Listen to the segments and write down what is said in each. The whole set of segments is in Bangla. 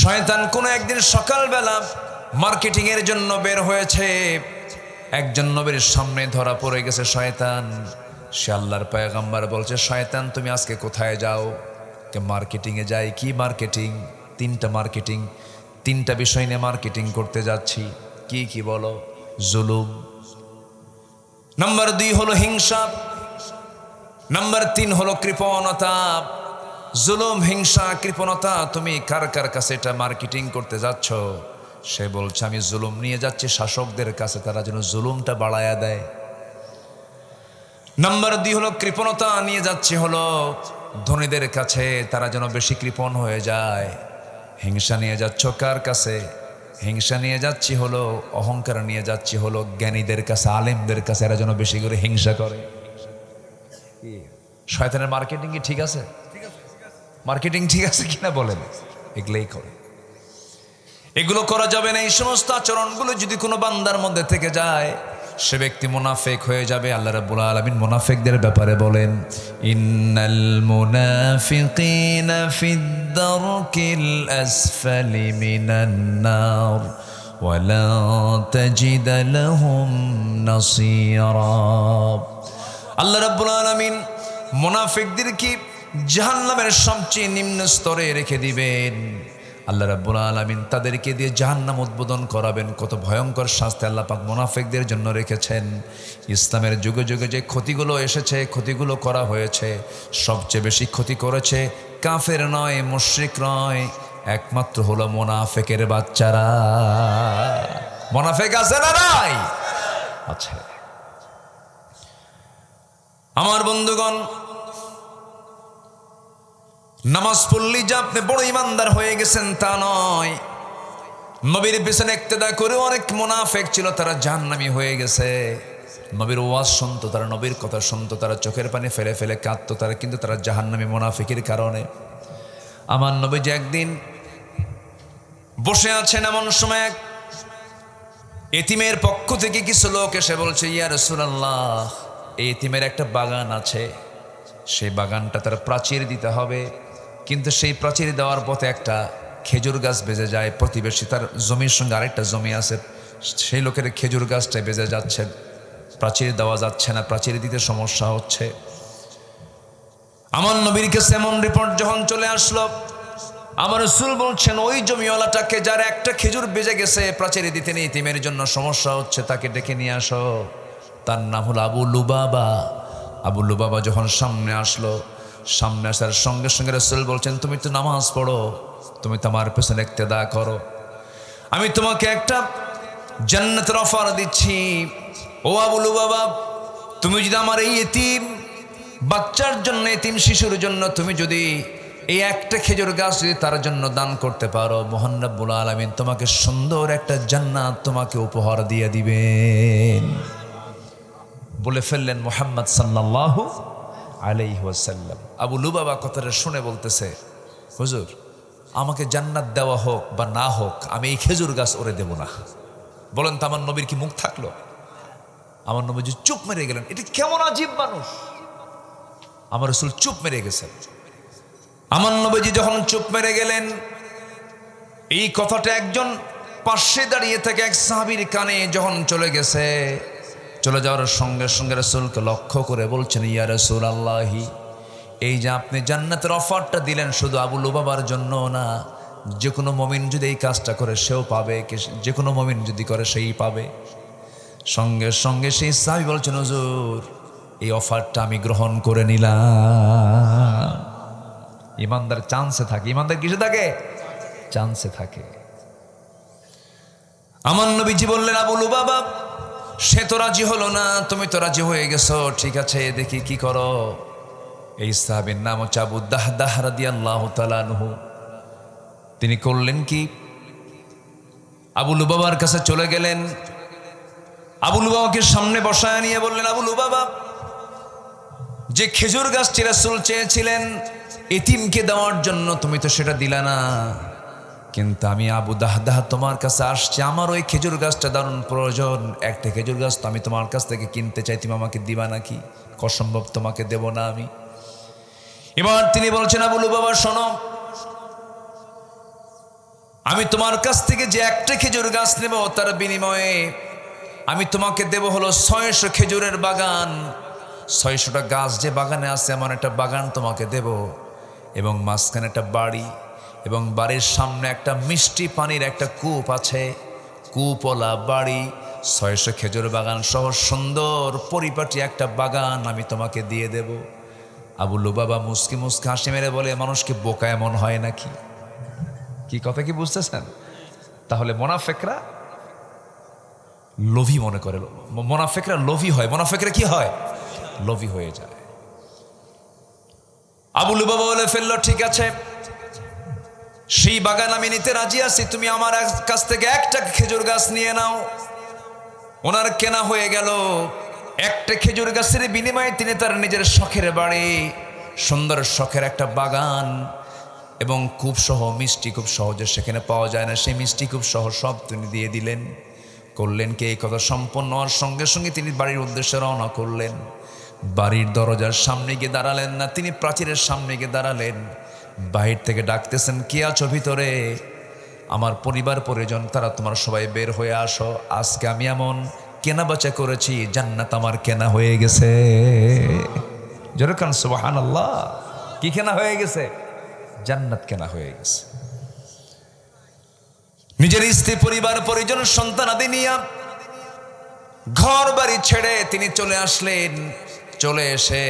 শয়তান কোনো একদিন সকালবেলা মার্কেটিং এর জন্য বের হয়েছে, একজন নবীর সামনে ধরা পড়ে গেছে শয়তান। সে আল্লাহর পয়গম্বর বলছে, শয়তান তুমি আজকে কোথায় যাও? কে মার্কেটিং এ যাই। কি মার্কেটিং? তিনটা বিষয় নিয়ে মার্কেটিং করতে যাচ্ছি। কি কি বলো? জুলুম, নাম্বার 2 হলো হিংসা, নাম্বার 3 হলো কৃপণতা। জুলুম, হিংসা, কৃপণতা, তুমি কার কার কাছে এটা মার্কেটিং করতে যাচ্ছ? সে বলছে আমি জুলুম নিয়ে যাচ্ছি শাসকদের কাছে, তারা যেন জুলুমটা বাড়ায়া দেয়। নাম্বার 2 হলো কৃপণতা নিয়ে যাচ্ছি হলো ধনীদের কাছে, তারা যেন বেশি কৃপণ হয়ে যায়। হিংসা নিয়ে যাচ্ছ কার কাছে? হিংসা নিয়ে যাচ্ছি হলো, অহংকার নিয়ে যাচ্ছি হলো জ্ঞানীদের কাছে, আলেমদের কাছে, এরা যেন বেশি করে হিংসা করে। শয়তানের মার্কেটিং কি ঠিক আছে? মার্কেটিং ঠিক আছে কিনা বলেন? এগুলোই করে। এগুলো করা যাবে না। এই সমস্ত আচরণগুলো যদি কোনো বান্দার মধ্যে থেকে যায়, সে ব্যক্তি মুনাফিক হয়ে যাবে। আল্লাহ রাব্বুল আলামিন মুনাফিকদের ব্যাপারে বলেন, ইন্নাল মুনাফিকিনা ফিদ দারকিল আসফালি মিনান নার ওয়া লা তাজিদ লাহুম নাসীরা। আল্লাহ রাব্বুল আলামিন মুনাফিকদেরকে জাহান্নামের সবচেয়ে নিম্ন স্তরে রেখে দিবেন। আল্লাহ রাব্বুল আলামিন তাদেরকে দিয়ে জাহান্নাম উদ্বোধন করাবেন। কত ভয়ঙ্কর শাস্তি আল্লাহ পাক মুনাফিকদের জন্য রেখেছেন। ইসলামের যুগে যুগে যে ক্ষতিগুলো এসেছে, ক্ষতিগুলো করা হয়েছে, সবচেয়ে বেশি ক্ষতি করেছে কাফের নয়, মুশরিক নয়, একমাত্র হলো মুনাফিকের বাচ্চারা। মুনাফিক আছে না নাই? আছে। আমার বন্ধুগণ, নামাজ পড়লেই যে আপনি বড় ইমানদার হয়ে গেছেন তা নয়। নবীর পিছনে ইক্তেদা করে অনেক মুনাফিক ছিল, তারা জাহান্নামী হয়ে গেছে। নবীর ওয়াজ শুনতো তারা, নবীর কথা শুনতো তারা, চোখের পানি ফেলে ফেলে কাঁদতো তারা, কিন্তু তারা জাহান্নামী মুনাফিকের কারণে। আমার নবী যে একদিন বসে আছেন, এমন সময় এক এতিমের পক্ষ থেকে কিছু লোক এসে বলছে, ইয়া রাসূলুল্লাহ, এই এতিমের একটা বাগান আছে, সেই বাগানটা তার প্রাচীর দিতে হবে, কিন্তু সেই প্রাচীর দেওয়ার পথে একটা খেজুর গাছ বেজে যায়। প্রতিবেশী তার জমির সঙ্গে আরেকটা জমি আছে, সেই লোকের খেজুর গাছটা বেজে যাচ্ছে, প্রাচীর দেওয়া যাচ্ছে না, প্রাচীর দিতে সমস্যা হচ্ছে। আমার নবীর কাছে এমন রিপোর্ট যখন চলে আসলো, আমার রাসূল বলছেন, ওই জমিওয়ালাটাকে যার একটা খেজুর বেজে গেছে, প্রাচীর দিতে নেই, ইতিমের জন্য সমস্যা হচ্ছে, তাকে ডেকে নিয়ে আসো। তার নাম হলো আবু লুবাবা। আবু লুবাবা যখন সামনে আসলো, সামনে আসার সঙ্গে সঙ্গে রাসূল বলছেন, তুমি তো নামাজ পড়ো, তুমি তো আমার পেছনে ইক্তেদা করো, আমি তোমাকে একটা জান্নাতের অফার দিচ্ছি। ও আবু লুবাবা, তুমি যদি আমার এই এতিম বাচ্চার জন্য, এতিম শিশুর জন্য তুমি যদি এই একটা খেজুর গাছ যদি তার জন্য দান করতে পারো, মহান রব্বুল আলামিন তোমাকে সুন্দর একটা জান্নাত তোমাকে উপহার দিয়ে দিবেন। বলে ফেললেন মুহাম্মদ সাল্লাল্লাহু আলাইহি ওয়াসাল্লাম। আবু লুবাবা কথাটা শুনে বলতেছে, হুজুর, আমাকে জান্নাত দেওয়া হোক বা না হোক, আমি এই খেজুর গাছ ওরে দেব না। বলেন তো আমার নবীর কি মুখ থাকলো? আমার নবীজি চুপ মেরে গেলেন। এটা কেমন আজীব মানুষ! আমার রাসূল চুপ মেরে গেছেন। আমার নবীজি যখন চুপ মেরে গেলেন, এই কথাটা একজন পাশে দাঁড়িয়ে থেকে এক সাহাবীর কানে যখন চলে গেছে, চলে যাওয়ার সঙ্গে সঙ্গে রাসূলকে লক্ষ্য করে বলছেন, ইয়া রাসূলুল্লাহি, এই যে আপনি জান্নাতের অফারটা দিলেন, শুধু আবু লুবাবার জন্য না, যে কোনো মুমিন যদি এই কাজটা করে সেও পাবে, যে কোনো মুমিন যদি করে সেই পাবে। সঙ্গে সঙ্গে সেই সাহাবী বলছেন, হুজুর, এই অফারটা আমি গ্রহণ করে নিলাম। ইমানদার চান্সে থাকে। ইমানদার কিসে থাকে? চান্সে থাকে। আমার নবীজি বললেন, আবু লুবাবা, সে তো রাজি হলো না, তুমি তো রাজি হয়ে গেছো, ঠিক আছে, দেখি কি করো। এই সাহাবীর নাম হচ্ছে আবু দাহদাহ রাদিয়াল্লাহু তাআলা আনহু। তিনি করলেন কি, আবু লুবাবার কাছে চলে গেলেন, আবু লুবাবাকে সামনে বসায় নিয়ে বললেন, আবু লুবাবা, যে খেজুর গাছটি রাসূল চেয়েছিলেন এতিমকে দেওয়ার জন্য, তুমি তো সেটা দিলা না, কিন্তু আমি আবু দাহদাহ তোমার কাছে আসছি, আমার ওই খেজুর গাছটা দারুণ প্রয়োজন, একটা খেজুর গাছ তো আমি তোমার কাছ থেকে কিনতে চাই, তুমি আমাকে দিবা নাকি? অসম্ভব, তোমাকে দেব না আমি। এবার তিনি বলছেন, আবু লুবাবা শোনো, আমি তোমার কাছ থেকে যে একটা খেজুর গাছ নেব তার বিনিময়ে আমি তোমাকে দেব হলো 600 খেজুরের বাগান। 600টা গাছ যে বাগানে আছে এমন একটা বাগান তোমাকে দেব, এবং মাঝখানে একটা বাড়ি, এবং বাড়ির সামনে একটা মিষ্টি পানির একটা কূপ আছে, কূপওয়ালা বাড়ি, 600 খেজুর বাগান সহ সুন্দর পরিপাটি একটা বাগান আমি তোমাকে দিয়ে দেব। আবু লুবাবা মুস্কি মুস্কি হাসি মেরে বলে, মানুষ কি বোকা এমন হয় নাকি? কি কথা কি বুঝতেছেন? তাহলে মোনাফেকরা লোভী মনে করে, মোনাফেকরা লোভী হয়, মোনাফেকরা কি হয়? লোভী হয়ে যায়। আবু লুবাবা বলে ফেললো, ঠিক আছে সেই বাগান আমি নিতে রাজি আছি, তুমি আমার কাছ থেকে একটা খেজুর গাছ নিয়ে নাও। ওনার কেনা হয়ে গেল। একটা খেজুর গাছের বিনিময়ে তিনি তার নিজের শখের বাড়ি, সুন্দর শখের একটা বাগান এবং খুব সহ মিষ্টি, খুব সহজে সেখানে পাওয়া যায় না, সেই মিষ্টি খুব সহ সব তিনি দিয়ে দিলেন। করলেন কি, এই কথা সম্পন্ন হওয়ার সঙ্গে সঙ্গে তিনি বাড়ির উদ্দেশ্যে রওনা করলেন। বাড়ির দরজার সামনে গিয়ে দাঁড়ালেন না, তিনি প্রাচীরের সামনে গিয়ে দাঁড়ালেন। বাহির থেকে ডাকতেছেন, কে আছো ভিতরে? আমার পরিবার পরিজন, তারা তোমার সবাই বের হয়ে আসো, আজকে আমি এমন কেনা বেচা করেছি, জান্নাত আমার কেনা হয়ে গেছে। যেরকম সুবহানাল্লাহ। কি কেনা হয়ে গেছে? জান্নাত কেনা হয়ে গেছে। নিজের স্ত্রী, পরিবার পরিজন, সন্তান আদি নিয়ে ঘর বাড়ি ছেড়ে তিনি চলে আসলেন। চলে এসে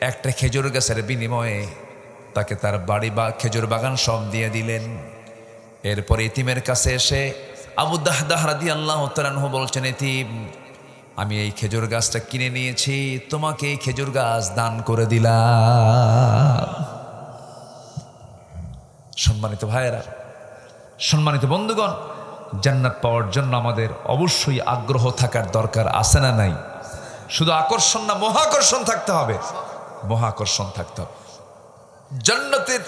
একটা খেজুর গাছের বিনিময়ে তাকে তার বাড়ি বা খেজুর বাগান সব দিয়ে দিলেন। এরপরে ইতিমের কাছে এসে আবু দাহদাহ রাদিয়াল্লাহু তাআলা আনহু বলছেন, ইতিম আমি এই খেজুর গাছটা কিনে নিয়েছি, তোমাকে এই খেজুর গাছ দান করে দিলাম। সম্মানিত ভাইয়েরা, সম্মানিত বন্ধুগণ, জান্নাত পাওয়ার জন্য আমাদের অবশ্যই আগ্রহ থাকার দরকার আছে না নাই? শুধু আকর্ষণ না, মহাকর্ষণ থাকতে হবে, মহাকর্ষণ থাকতে হবে। জান্নাতের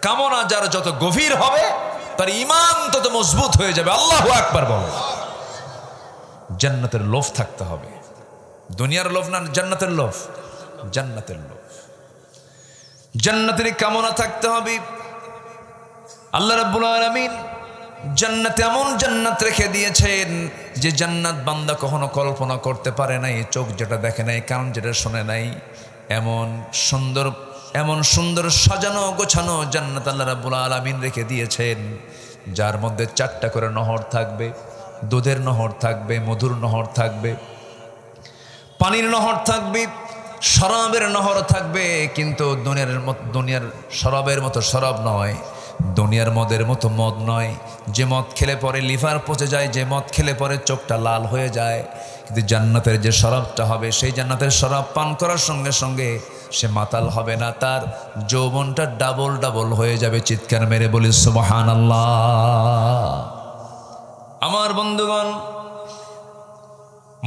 কামনা যার যত গভীর হবে তার ঈমান তত মজবুত হয়ে যাবে। আল্লাহু আকবার বলে। জান্নাতের লোভ থাকতে হবে, দুনিয়ার লোভ না, জান্নাতের লোভ, জান্নাতের লোভ, জান্নাতের কামনা থাকতে হবে। আল্লাহ রাব্বুল আলামিন জান্নাতে এমন জান্নাত রেখে দিয়েছেন যে জান্নাত বান্দা কখনো কল্পনা করতে পারে নাই, চোখ যেটা দেখে নাই, কান যেটা শোনে নাই, এমন সুন্দর সাজানো গোছানো জান্নাত আল্লাহ রাব্বুল আলামিন রেখে দিয়েছেন, যার মধ্যে 4টা করে নহর থাকবে, দুধের নহর থাকবে, মধুর নহর থাকবে, পানির নহর থাকবে, শরাবের নহর থাকবে। কিন্তু দুনিয়ার শরাবের মতো শরাব নয়, দুনিয়ার মদের মতো মদ নয়, যে মদ খেলে পরে লিভার পচে যায়, যে মদ খেলে পরে চোখটা লাল হয়ে যায়। কিন্তু জান্নাতের যে শরাবটা হবে, সেই জান্নাতের শরাব পান করার সঙ্গে সঙ্গে সে মাতাল হবে না, তার যৌবনটা ডাবল ডাবল হয়ে যাবে। চিৎকার মেরে বলি সুবহানাল্লাহ। আমার বন্ধুগণ,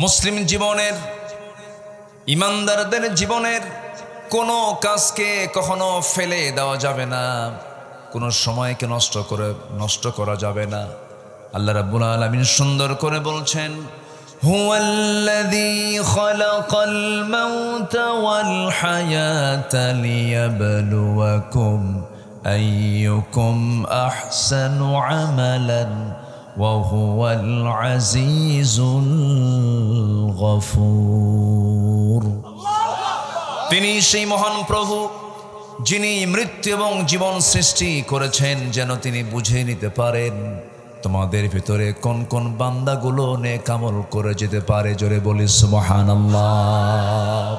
মুসলিম জীবনের, ইমানদারদের জীবনের কোনো কাজকে কখনো ফেলে দেওয়া যাবে না, কোনো সময়কে নষ্ট করা যাবে না। আল্লাহ রাব্বুল আলামিন সুন্দর করে বলছেন, হুয়াল্লাযী খালাকাল মাউতা ওয়াল হায়াতা লিয়াবলুয়াকুম আইয়ুকুম আহসানু আমালান ওয়া হুয়াল আজিজুল গফুর। তিনি সেই মহান প্রভু যিনি মৃত্যু এবং জীবন সৃষ্টি করেছেন যেন তিনি বুঝে নিতে পারেন তোমাদের ভিতরে কোন কোন বান্দাগুলো নেক আমল করে যেতে পারে। জোরে বলি সুবহানাল্লাহ।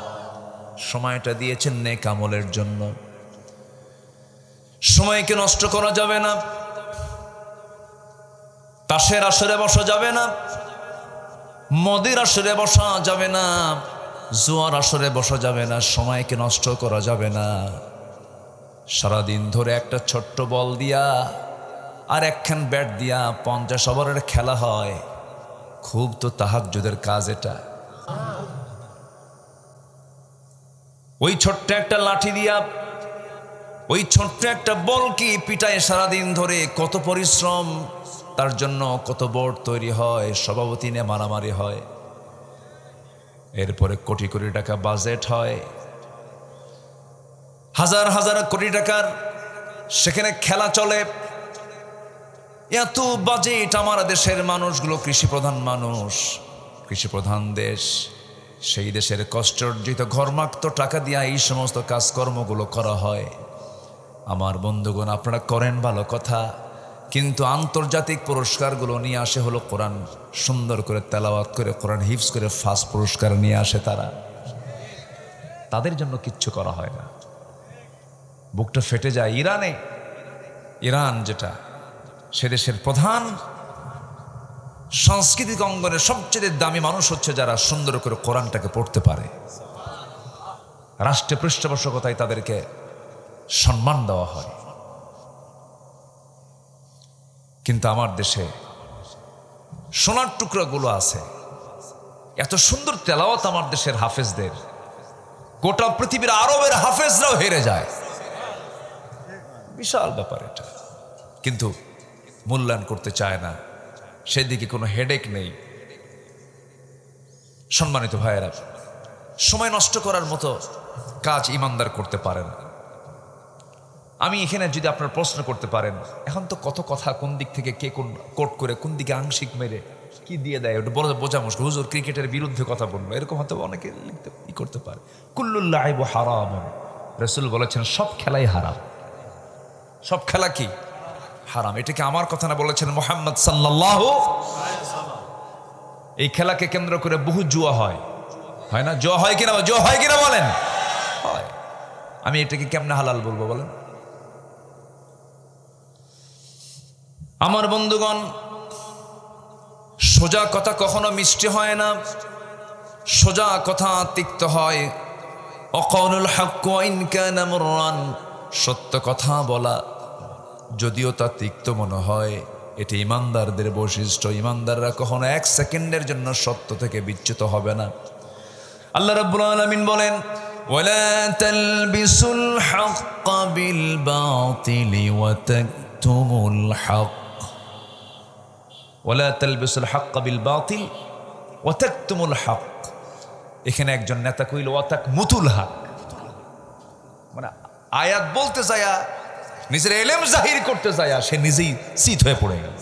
সময়টা দিয়েছেন নেক আমলের জন্য, সময়কে নষ্ট করা যাবে না। তাসের আসরে বসা যাবে না, মদের আসরে বসা যাবে না, জুয়ার আসরে বসা যাবে না, সময়কে নষ্ট করা যাবে না। সারাদিন ধরে একটা ছোট্ট বল দিয়া আর একখান ব্যাট দিয়া 50 ওভারের খেলা হয়, খুব তো তাহাজ্জুদের কাজ এটা। ওই ছোট্ট একটা লাঠি দিয়া ওই ছোট্ট একটা বল কি পিটায় সারাদিন ধরে, কত পরিশ্রম, তার জন্য কত বোর্ড তৈরি হয়, সভাপতি নিয়ে মারামারি হয়, এরপরে কোটি কোটি টাকা বাজেট হয়, হাজার হাজার কোটি টাকার সেখানে খেলা চলে। এত বাজেট, আমার দেশের মানুষগুলো কৃষিপ্রধান মানুষ, কৃষিপ্রধান দেশ, সেই দেশের কষ্টার্জিত ঘরমাক্ত টাকা দিয়ে এই সমস্ত কাজকর্মগুলো করা হয়। আমার বন্ধুগণ, আপনারা করেন ভালো কথা, কিন্তু আন্তর্জাতিক পুরস্কারগুলো নিয়ে আসে হলো কোরআন সুন্দর করে তেলাওয়াত করে, কোরআন হিফজ করে ফার্স্ট পুরস্কার নিয়ে আসে তারা। তাদের জন্য কিচ্ছু করা হয় না। বুকটা ফেটে যায়। ইরান যেটা, সে দেশের প্রধান সাংস্কৃতিক অঙ্গনের সবচেয়ে দামি মানুষ হচ্ছে যারা সুন্দর করে কোরআনটাকে পড়তে পারে। রাষ্ট্রের পৃষ্ঠপোষকতায় তাদেরকে সম্মান দেওয়া হয়। কিন্তু আমার দেশে সোনার টুকরাগুলো আছে, এত সুন্দর তেলাওয়াত আমার দেশের হাফেজদের, গোটা পৃথিবীর আরবের হাফেজরাও হেরে যায়। বিশাল ব্যাপার এটা, কিন্তু মূল্যায়ন করতে চায় না, সেদিকে কোনো হেডেক নেই। সম্মানিত ভাইয়েরা, সময় নষ্ট করার মতো কাজ ইমানদার করতে পারে না। আমি এখানে যদি আপনার প্রশ্ন করতে পারেন, এখন তো কত কথা, কোন দিক থেকে কে কোন কোট করে কোন দিকে আংশিক মেরে কি দিয়ে দেয়, ওটা বড় বোঝা মুশকিল। হুজুর ক্রিকেটের বিরুদ্ধে কথা বললো, এরকম হয়তো অনেকে লিখতে ই করতে পারে। কুল্লুল লাইবু হারাম, রাসূল বলেছেন সব খেলাই হারাম। সব খেলা কি হারাম? এটাকে আমার কথা না, বলেছেন মুহাম্মদ সাল্লাল্লাহু। এই খেলাকে কেন্দ্র করে বহু জুয়া হয় না? জুয়া হয় কিনা বলেন? হয়। আমি এটাকে কেমনে হালাল বলবো বলেন? আমার বন্ধুগণ, সোজা কথা কখনো মিষ্টি হয় না, সোজা কথা তিক্ত হয়। অকাউলুল হক ইন কানা মুররান, সত্য কথা বলা যদিও তা তিক্ত মনে হয়, এটি ইমানদারদের বৈশিষ্ট্য। ইমানদাররা কখনো এক সেকেন্ডের জন্য সত্য থেকে বিচ্যুত হবে না। আল্লাহ রাব্বুল আলামিন বলেন, ওয়ালা তালবিসুল হক বিল বাতিলি ওয়া তাকতুমুল হক। ওয়ালা তালবিসুল হক বিল বাতিল ওয়া তাকতুমুল হক। এখানে একজন নেতা কইল ওয়া তাকমুতুল হক, মানে আয়াত বলতে যায়া, নিজের এলেম জাহির করতে যায়, সে নিজেই চিত হয়ে পড়ে গেল।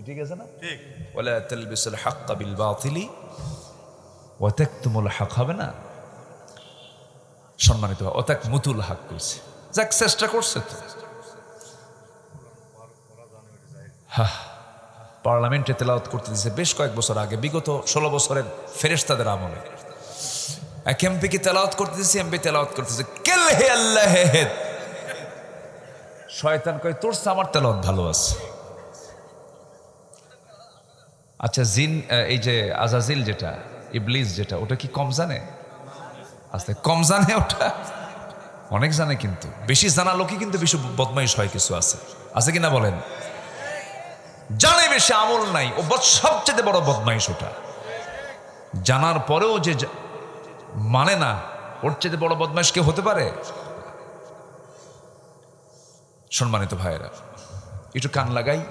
ঠিক আছে না? ঠিক। ওয়ালা তালবিসুল হক বিল বাতিলি ওয়া তাকতুমুল হক হবে না? সম্মানিত ওয়া তাকমুতুল হক কইছে, যাক চেষ্টা করছে তো। পার্লামেন্টে তেলাওয়াত করতে দিয়েছে বেশ কয়েক বছর আগে, বিগত 16 বছরের ফেরেশতাদের আমলে। এক এমপিকে তেলাওয়াত করতে দিয়েছে, এমপি তেলাওয়াত করতেছে, কেল হে আল্লাহ হে। শয়তান কয় তোর আমার তেলাওয়াত ভালো আছে। আচ্ছা, জিন, এই যে আজাজিল যেটা, ইবলিস যেটা, ওটা কি কম জানে? আস্তে কম জানে, ওটা অনেক জানে, কিন্তু বেশি জানা লোকই কিন্তু বেশি বদমাইশ হয়। কিছু আছে কিনা বলেন? জানে বেশি, আমল নাই, ও সবচেয়ে বড় বদমাইশ। ওটা জানার পরেও যে মানে না, ওর চেয়ে বড় বদমাইশ কে হতে পারে? সম্মানিত ভাইয়েরা, একটু কান লাগাই।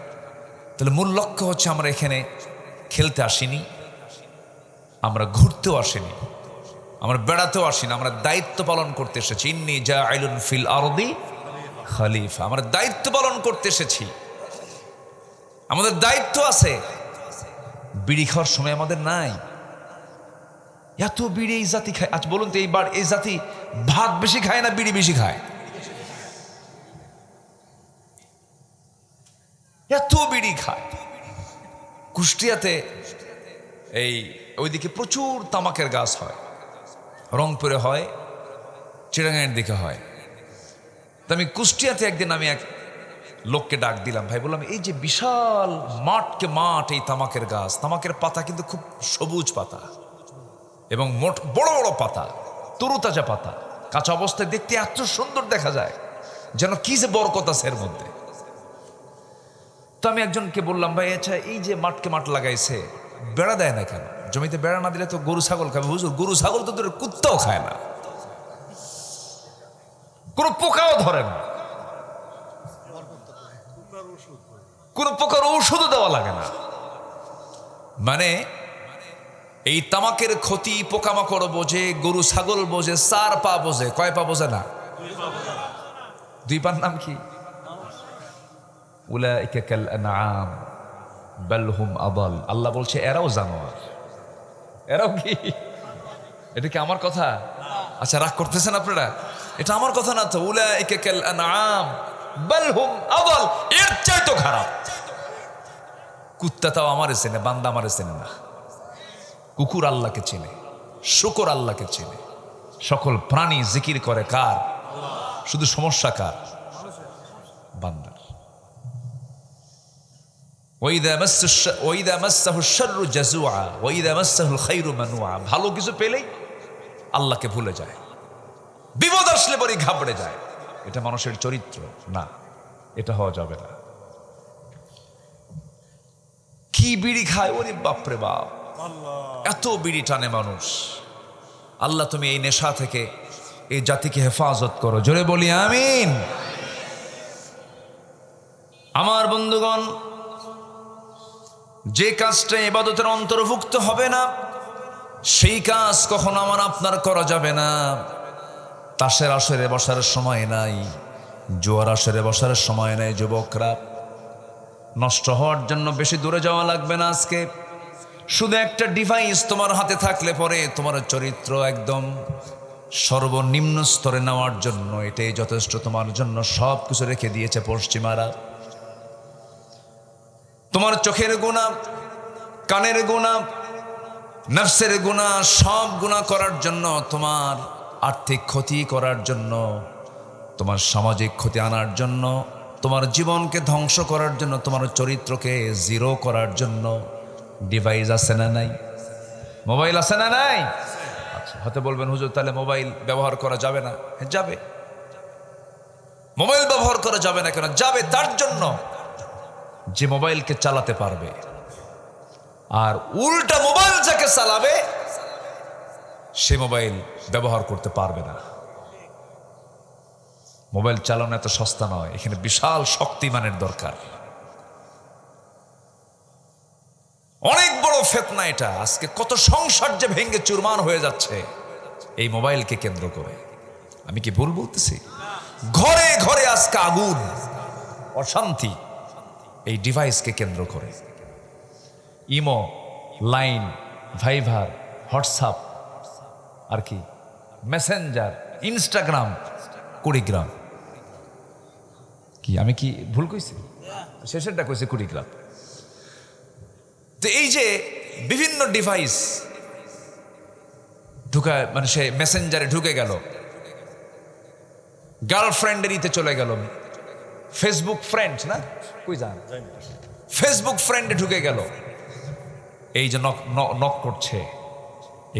তাহলে মূল লক্ষ্য হচ্ছে, আমরা এখানে খেলতে আসিনি, আমরা ঘুরতেও আসিনি, আমরা বেড়াতেও আসিনি, আমরা দায়িত্ব পালন করতে এসেছি। ইন্নী জাইলুন ফিল আরদি খলিফা, আমরা দায়িত্ব পালন করতে এসেছি। আমাদের দায়িত্ব আছে। বিড়ি খাওয়ার সময় আমাদের নাই। এত বিড়ি এই জাতি খায়। আজ বলুন তো, এই জাতি ভাত বেশি খায় না বিড়ি বেশি খায়? এত বিড়ি খায়। কুষ্টিয়াতে ওইদিকে প্রচুর তামাকের গাছ হয়, রংপুরে হয়, চিড়াঙ্গাইয়ের দিকে হয়। তো আমি কুষ্টিয়াতে একদিন আমি এক লোককে ডাক দিলাম, ভাই বললাম, এই যে বিশাল মাঠকে মাঠ এই তামাকের গাছ, তামাকের পাতা কিন্তু খুব সবুজ পাতা এবং বড় বড় পাতা, তরুতাজা পাতা, কাঁচা অবস্থায় দেখতে এত সুন্দর দেখা যায়, যেন কি যে বরকত আছে এর মধ্যে। তো আমি একজনকে বললাম, ভাই আচ্ছা, এই যে মাঠকে মাঠ লাগাইছে, বেড়া দেয় না কেন? জমিতে বেড়া না দিলে তো গরু ছাগল খাবে। হুজুর, গরু ছাগল তো কুত্তাও খায় না, কোনো পোকাও ধরে না, কোনো পোকার ঔষধও দেওয়া লাগে না। মানে এই তামাকের ক্ষতি পোকামাকড় বোঝে, গরু ছাগল বোঝে, 4 পা বোঝে। কয় পা বোঝে না? 2 পার নাম কি? উলাইকা কাল আনআম বাল হুম আদাল। আল্লাহ বলছে এরাও জানোয়ার। এরাও কি? এটা কি আমার কথা? আচ্ছা, রাগ করতেছেন আপনারা? এটা আমার কথা না তো। উলাইকা কাল আনআম বাল হুম আদাল, এর চাইতে খারাপ। কুত্তা তাও আমারে চেনে, বান্দা আমারে চেনে না। কুকুর আল্লাহকে চেনে, শুকর আল্লাহকে চেনে। সকল প্রাণী জিকির করে কার? শুধু সমস্যা কার? বান্দার। ওয়াইদা মাসসাহু শাররু জাজুআ ওয়াইদা মাসসাহুল খায়রু মানুআ। ভালো কিছু পেলেই আল্লাহকে ভুলে যায়, বিপদ আসলে পরে ঘাবড়ে যায়। এটা মানুষের চরিত্র না, এটা হওয়া যাবে না। কি বিড়ি খায়, ওরে বাপরে বাপ, এত বিড়ি টানে মানুষ। আল্লাহ তুমি এই নেশা থেকে এই জাতিকে হেফাজত করো, জোরে বলি আমিন। আমার বন্ধুগণ, যে কাজটা ইবাদতের অন্তর্ভুক্ত হবে না সেই কাজ কখনো আমার আপনার করা যাবে না। তাসের আসরে বসার সময় নাই, জোয়ার আসরে বসার সময় নাই। যুবকরা, নষ্ট হওয়ার জন্য বেশি দূরে যাওয়া লাগবে না। আজকে শুধু একটা ডিভাইস তোমার হাতে থাকলে পরে তোমার চরিত্র একদম সর্বনিম্ন স্তরে নেওয়ার জন্য এটাই যথেষ্ট তোমার জন্য। সব কিছু রেখে দিয়েছে পশ্চিমারা। তোমার চোখের গুনাহ, কানের গুনাহ, নফসের গুনাহ, সব গুনাহ করার জন্য, তোমার আর্থিক ক্ষতি করার জন্য, তোমার সামাজিক ক্ষতি আনার জন্য, তোমার জীবনকে ধ্বংস করার জন্য, তোমার চরিত্রকে জিরো করার জন্য ডিভাইস আছে না নাই? মোবাইল আছে না নাই? আচ্ছা, হয়তো বলবেন হুজুর তাহলে মোবাইল ব্যবহার করা যাবে না। যাবে। মোবাইল ব্যবহার করা যাবে না কেন? যাবে তার জন্য যে মোবাইলকে চালাতে পারবে। আর উল্টা মোবাইল যাকে চালাবে সে মোবাইল ব্যবহার করতে পারবে না। মোবাইল চালানো এত সস্তা নয়, এখানে বিশাল শক্তিমানের দরকার। অনেক বড় ফিতনা এটা। আজকে কত সংসার যে ভেঙে চুরমার হয়ে যাচ্ছে এই মোবাইলকে কেন্দ্র করে। আমি কি ভুল বলতেছি? ঘরে ঘরে আজকে আগুন, অশান্তি এই ডিভাইসকে কেন্দ্র করে। ইমো, লাইন, ভাইভার, হোয়াটসঅ্যাপ, আর কি মেসেঞ্জার, ইনস্টাগ্রাম, কুড়িগ্রাম। কি আমি কি ভুল কইছি? শেষেরটা কইছি কুড়িগ্রাম। তো এই যে বিভিন্ন ডিভাইস ঢুকা, মানে সে মেসেঞ্জারে ঢুকে গেল, গার্লফ্রেন্ডের ইতে চলে গেল, ফেসবুক ফ্রেন্ড না কই যান, ফেসবুক ফ্রেন্ডে ঢুকে গেল, এই যে নক করছে।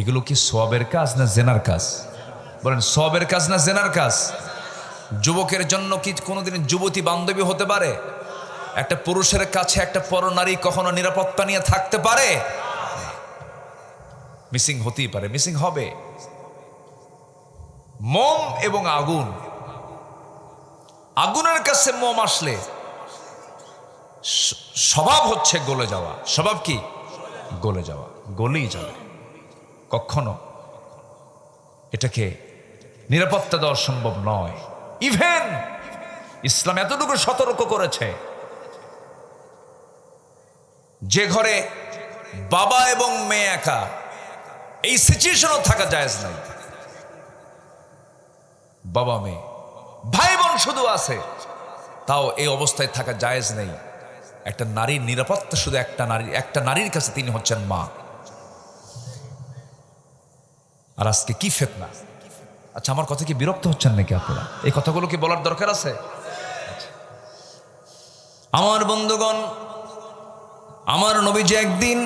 এগুলো কি সওয়াবের কাজ না জেনার কাজ? বলেন, সওয়াবের কাজ না জেনার কাজ? যুবকের জন্য কি কোনোদিন যুবতী বান্ধবী হতে পারে? একটা পুরুষের কাছে একটা পরনারী কখনো নিরাপত্তা নিয়ে থাকতে পারে? মিসিং হতেই পারে, মিসিং হবে। মোম এবং আগুন, আগুনের কাছে মোম আসলে স্বভাব হচ্ছে গলে যাওয়া। স্বভাব কি? গলে যাওয়া, গলেই যাবে। কখনো এটাকে নিরাপত্তা দেওয়া সম্ভব নয়। ইভেন ইসলাম এতটুকু সতর্ক করেছে, যে ঘরে বাবা এবং মেয়ে একা, এই সিচুয়েশনও থাকা জায়েজ নাই। বাবা মেয়ে, ভাই বোন শুধু আছে, তাও এই অবস্থায় থাকা জায়েজ নেই। একটা নারীর নিরাপত্তা শুধু একটা নারীর কাছে তিনি হচ্ছেন মা। আর আজকে কি ফিতনা! আচ্ছা, আমার কথা কি বিরক্ত হচ্ছেন নাকি আপনারা? এই কথাগুলো কি বলার দরকার আছে? আমার বন্ধুগণ, আমার নবীজি একদিন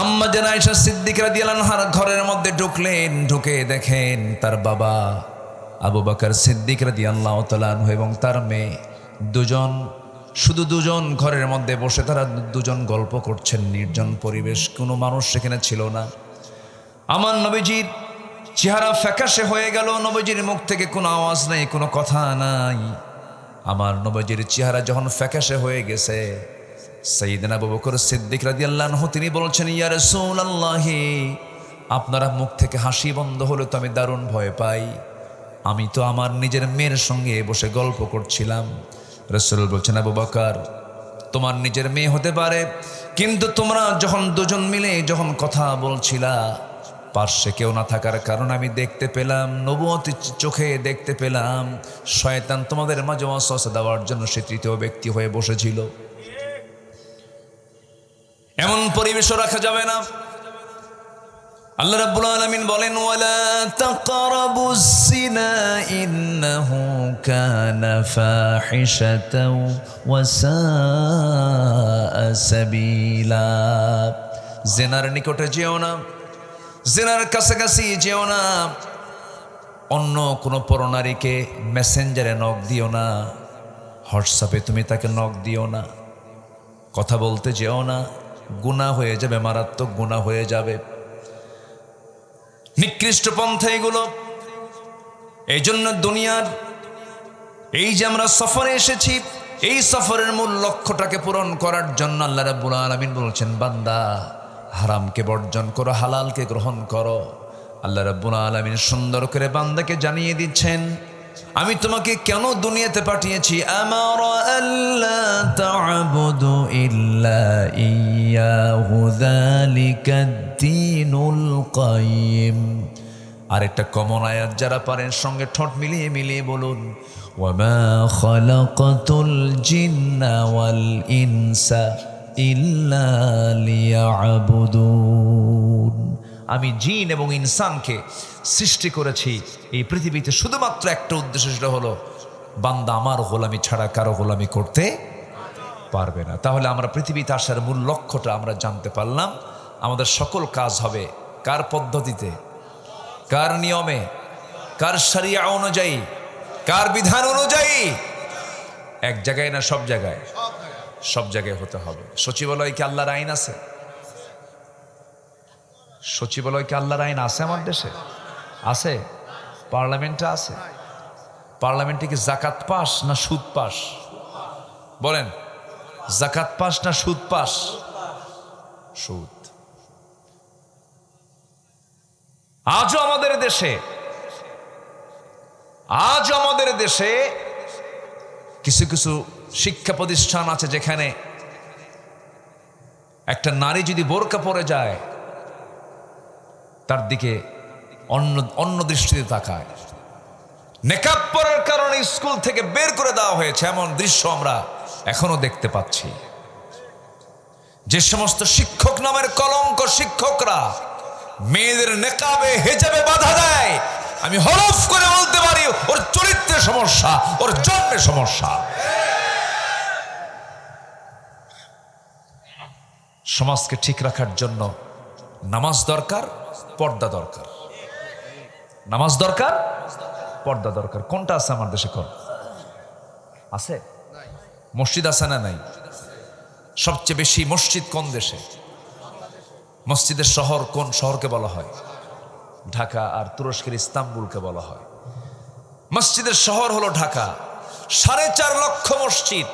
আম্মা জান আয়েশা সিদ্দিকা রাদিয়াল্লাহু আনহার ঘরের মধ্যে ঢুকলেন। ঢুকে দেখেন তার বাবা আবু বকর সিদ্দিক রাদিয়াল্লাহু তাআলা আনহু এবং তার মেয়ে দুজন, শুধু দুজন ঘরের মধ্যে বসে তারা দুজন গল্প করছেন। নির্জন পরিবেশ, কোনো মানুষ সেখানে ছিল না। আমার নবীজির চেহারা ফ্যাকাশে হয়ে গেল। নবীজির মুখ থেকে কোনো আওয়াজ নাই, কোনো কথা নাই। আমার নবীজির চেহারা যখন ফ্যাকাশে হয়ে গেছে, সাইয়েদনা আবু বকর সিদ্দিক রাদিয়াল্লাহু আনহু তিনি বলছেন, ইয়া রাসূলুল্লাহ, আপনারা মুখ থেকে হাসি বন্ধ হলে তো আমি দারুণ ভয় পাই। আমি তো আমার নিজের মেয়ের সঙ্গে বসে গল্প করছিলাম, রাসূল বলছেন, আবু বকর, তোমার নিজের মেয়ে হতে পারে, কিন্তু তোমরা যখন দুজন মিলে যখন কথা বলছিলা, পার্শ্বে কেউ না থাকার কারণে আমি দেখতে পেলাম, নবুয়তের চোখে দেখতে পেলাম, শয়তান তোমাদের মাঝে ওয়াসওয়াসা দেওয়ার জন্য সে তৃতীয় ব্যক্তি হয়ে বসেছিল। এমন পরিবেশও রাখা যাবে না। আল্লাহ রাব্বুল আলামিন বলেন, ওয়ালা তাকরাবুস জিনা ইন্নাহু কানা ফাহিশাতাও ওয়া সাআ সাবিলা। জিনার নিকটে যেও না, জিনার কাছাকাছি যেও না। অন্য কোনো পরনারীকে মেসেঞ্জারে নক দিও না, হোয়াটসঅ্যাপে তুমি তাকে নক দিও না, কথা বলতে যেও না, গুনাহ হয়ে যাবে, মারাত্মক গুনাহ হয়ে যাবে। নিকৃষ্ট পন্থা এগুলো। এই জন্য দুনিয়ার এই যে আমরা সফরে এসেছি, এই সফরের মূল লক্ষ্যটাকে পূরণ করার জন্য আল্লাহ রাব্বুল আলামিন বলছেন, বান্দা হারামকে বর্জন করো, হালালকে গ্রহণ করো। আল্লাহ রাব্বুল আলামিন সুন্দর করে বান্দাকে জানিয়ে দিচ্ছেন, আমি তোমাকে কেন দুনিয়াতে পাঠিয়েছি। আমারা আল্লা তা'বুদু ইল্লা ইয়াহু যালিকাদ-দীনুল কাইয়্যিম। আরেকটা কমন আয়াত যারা পারেন সঙ্গে ঠোঁট মিলিয়ে মিলিয়ে বলুন, ওয়ামা খালাকাতুল জিন্না ওয়াল ইনসা ইল্লা লিয়া'বুদুন। আমি জিন এবং ইনসানকে সৃষ্টি করেছি এই পৃথিবীতে শুধুমাত্র একটা উদ্দেশ্য, সেটা হলো বান্দা আমার গোলামি ছাড়া কারো গোলামি করতে পারবে না। তাহলে আমরা পৃথিবীতে আসার মূল লক্ষ্যটা আমরা জানতে পারলাম। আমাদের সকল কাজ হবে কার পদ্ধতিতে, কার নিয়মে, কার শরিয়া অনুযায়ী, কার বিধান অনুযায়ী। এক জায়গায় না, সব জায়গায়, সব জায়গায় হতে হবে। সচিবালয় কি আল্লাহর আইন আছে? সচিবালয় কি আল্লাহর আইন আছে আমার দেশে? আছে। পার্লামেন্টে আছে। পার্লামেন্টে কি জাকাত পাস না সুদ পাস? বলেন, জাকাত পাস না সুদ পাস? সুদ। আজও আমাদের দেশে কিছু কিছু শিক্ষা প্রতিষ্ঠান আছে যেখানে একটা নারী যদি বোরকা পরে যায় তার দিকে অন্য দৃষ্টিতে তাকায়। নেকাব পরার কারণে স্কুল থেকে বের করে দেওয়া হয়েছে, এমন দৃশ্য আমরা এখনো দেখতে পাচ্ছি। যে সমস্ত শিক্ষক নামের কলঙ্ক শিক্ষকরা মেয়েদের নেকাবে হেজাবে বাধা দেয়, আমি হলফ করে বলতে পারি ওর চরিত্রে সমস্যা, ওর জন্মে সমস্যা। সমাজকে ঠিক রাখার জন্য নামাজ দরকার, পর্দা দরকার। নামাজ দরকার, পর্দা দরকার। কোনটা আছে আমার দেশে? কোন আছে? মসজিদ আছে না নাই? সবচেয়ে বেশি মসজিদ কোন দেশে? মসজিদের শহর কোন শহরকে বলা হয়? ঢাকা। আর তুরস্কের ইস্তাম্বুলকে বলা হয় মসজিদের শহর হলো ঢাকা। 4.5 লক্ষ মসজিদ,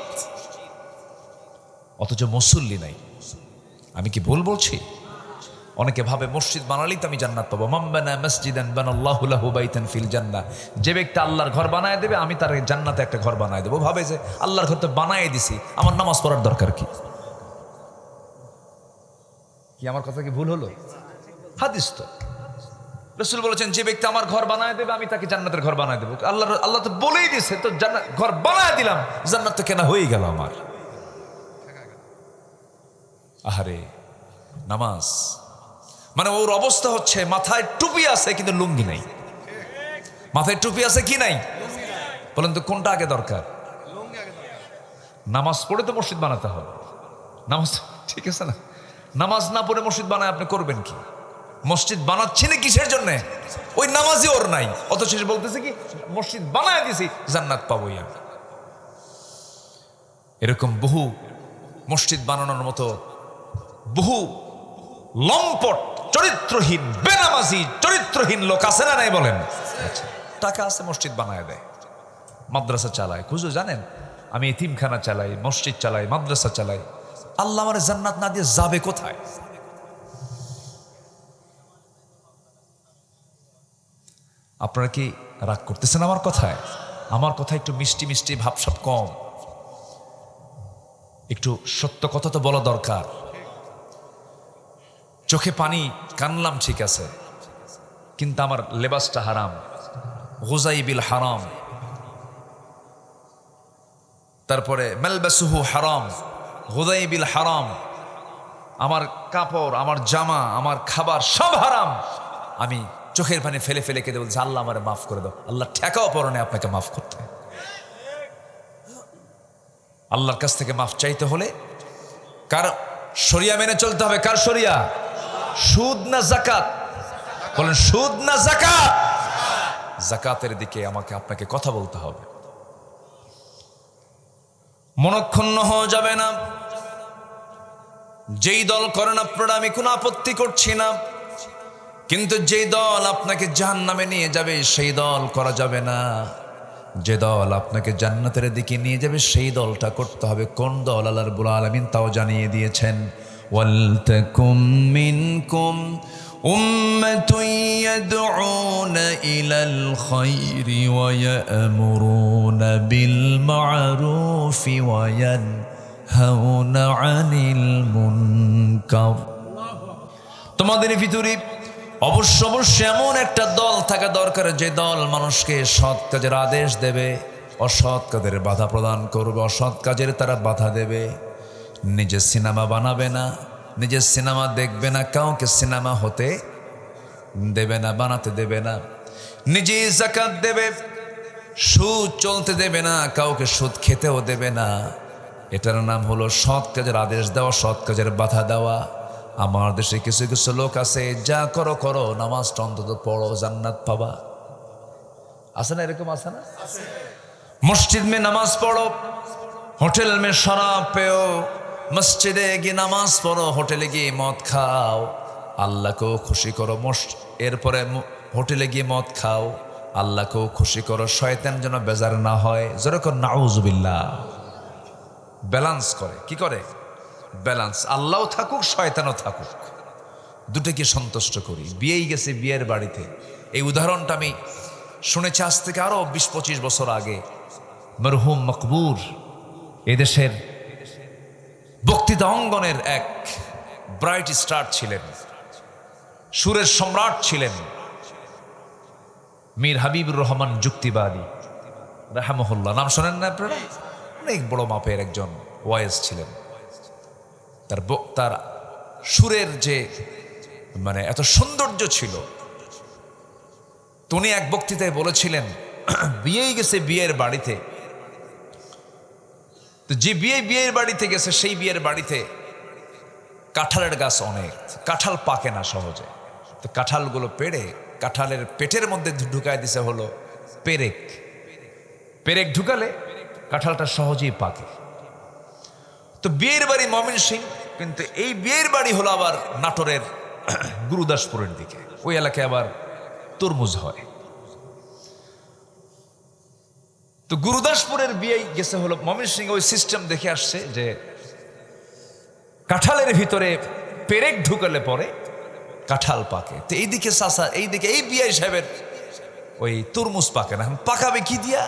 অথচ মুসল্লি নাই। আমি কি ভুল বলছি? অনেকে ভাবে মসজিদ বানালেই তো আমি জান্নাত পাবো। মান বানা মসজিদান বানাল্লাহু লাহু বাইতান ফিল জান্নাহ। যে ব্যক্তি আল্লাহর ঘর বানায় দেবে, আমি তার জান্নাতে একটা ঘর বানায় দেবো। ভাবে যে আল্লাহর ঘর তো বানায় দিছি, আমার নামাজ পড়ার দরকার কি? আমার কথা কি ভুল হলো? হাদিস তো রাসূল বলেছেন, যে ব্যক্তি আমার ঘর বানায় দেবে, আমি তাকে জান্নাতের ঘর বানায় দেবো। আল্লাহ তো বলেই দিয়েছে, তো জান্নাত ঘর বানায় দিলাম, জান্নাত তো কেনা হয়ে গেল আমার। আহারে, নামাজ মানে ওর অবস্থা হচ্ছে মাথায় টুপি আছে কিন্তু লুঙ্গি নাই। মাথায় টুপি আছে কি নাই? বলেন তো কোনটা আগে দরকার? নামাজ পড়ে তো মসজিদ বানাতে হবে। নামাজ ঠিক আছে না? নামাজ না পড়ে মসজিদ বানায় আপনি করবেন কি? মসজিদ বানাচ্ছি না কিসের জন্য? ওই নামাজই ওর নাই, অথচ সে বলতেছে কি মসজিদ বানায় দিছি, জান্নাত পাবোই আমি। এরকম বহু মসজিদ বানানোর মতো বহু লম্পট, চরিত্রহীন, বেনামাজি, চরিত্রহীন লোক আছে না নাই? বলেন। টাকা আছে, মসজিদ বানায় দেয়, মাদ্রাসা চালায়। খুঁজো জানেন, আমি এতিমখানা চালাই, মসজিদ চালাই, মাদ্রাসা চালাই। আল্লাহ আমার জান্নাত না দিয়ে যাবে কোথায়? আপনারা কি রাগ করতেছেন আমার কথায়? আমার কথা একটু মিষ্টি মিষ্টি ভাবসাব কম। একটু সত্য কথা তো বলা দরকার। চোখে পানি কানলাম ঠিক আছে, কিন্তু আমার লেবাসটা হারাম, গুজাইবিল হারাম, তারপরে মালবাসুহু হারাম, গুজাইবিল হারাম, আমার কাপড়, আমার জামা, আমার খাবার সব হারাম। আমি চোখের পানি ফেলে ফেলে কেঁদে বলছি, আল্লাহ আমারে মাফ করে দাও। আল্লাহ ঠেকাও পরনে আপনাকে মাফ করতে। আল্লাহর কাছ থেকে মাফ চাইতে হলে কার শরিয়া মেনে চলতে হবে? কার শরিয়া? সুদ না জাকাত? বলেন সুদ না জাকাত? জাকাতের দিকে আমাকে আপনাকে কথা বলতে হবে। মনক্ষুণ্ণ হওয়া যাবে না। যেই দল করেন আপনারা, আমি কোনো আপত্তি করছি না, কিন্তু যেই দল আপনাকে জাহান্নামে নিয়ে যাবে সেই দল করা যাবে না। যে দল আপনাকে জান্নাতের দিকে নিয়ে যাবে সেই দলটা করতে হবে। কোন দল? আল্লাহ রাব্বুল আলামিন তাও জানিয়ে দিয়েছেন, ওয়ালতাকুম মিনকুম উম্মাতুন ইয়াদউনা ইলাল খায়রি ওয়া ইয়া'মুরুনা বিল মা'রুফি ওয়া ইয়ানহাউনা আনিল মুনকার। তোমাদের ভিতরে অবশ্য এমন একটা দল থাকা দরকার যে দল মানুষকে সৎ কাজের আদেশ দেবে, অসৎ কাজের বাধা প্রদান করবে, অসৎ কাজের তারা বাধা দেবে। নিজে সিনেমা বানাবে না, নিজের সিনেমা দেখবে না, কাউকে সিনেমা হতে দেবে না, বানাতে দেবে না। নিজে যাকাত দেবে, সুদ চলতে দেবে না, কাউকে সুদ খেতেও দেবে না। এটার নাম হলো সৎ কাজের আদেশ দেওয়া, সৎ কাজের বাধা দেওয়া। আমার দেশে কিছু কিছু লোক আছে, যা করো করো, নামাজটা অন্তত পড়ো, জান্নাত পাবা। আছে না? এরকম আছে না? মসজিদ মে নামাজ পড়ো, হোটেল মে শরাব পেও, মসজিদে গিয়ে নামাজ পড়ো, হোটেলে গিয়ে মদ খাও, আল্লাহকেও খুশি করো। এরপরে হোটেলে গিয়ে মদ খাও, আল্লাহকেও খুশি করো, শয়তান যেন বেজার না হয়। যেরকম নাউজুবিল্লাহ। ব্যালেন্স করে, কি করে? ব্যালেন্স। আল্লাহও থাকুক, শয়তানও থাকুক, দুটোকে সন্তুষ্ট করি। বিয়েই গেছে বিয়ের বাড়িতে, এই উদাহরণটা আমি শুনেছি আজ থেকে আরো 20-25 বছর আগে। মরহুম মকবুর এদেশের বক্তৃতা অঙ্গনের এক ব্রাইট স্টার ছিলেন, সুরের সম্রাট ছিলেন, মীর হাবিবুর রহমান যুক্তিবাদী রাহমাহুল্লাহ। নাম শোনেন না আপনারা? অনেক বড় মাপের একজন ওয়াইজ ছিলেন। তার সুরের যে মানে এত সৌন্দর্য ছিল, উনি এক বক্তৃতায় বলেছিলেন, বিয়েই গেছে বিয়ের বাড়িতে, তো যে বিয়ের বাড়িতে গেছে সেই বিয়ের বাড়িতে কাঁঠালের গাছ অনেক, কাঁঠাল পাকে না সহজে। তো কাঁঠালগুলো পেড়ে কাঁঠালের পেটের মধ্যে ঢুকায় দিছে হলো পেরেক। পেরেক ঢুকালে কাঁঠালটা সহজেই পাকে। তো বিয়ের বাড়ি ময়মনসিংহ, কিন্তু এই বিয়ের বাড়ি হলো আবার নাটোরের গুরুদাসপুরের দিকে। ওই এলাকায় আবার তরমুজ হয়। তো গুরুদাসপুরের বিয়ে গেছে হলো ময়মনসিংহ। ওই সিস্টেম দেখে আসছে যে কাঁঠালের ভিতরে পেরেক ঢুকালে পরে কাঁঠাল পাকে। তো এইদিকে চাচা, এইদিকে এই বিয়ে সাহেবের ওই তরমুজ পাকে না, পাকাবে কি দিয়া?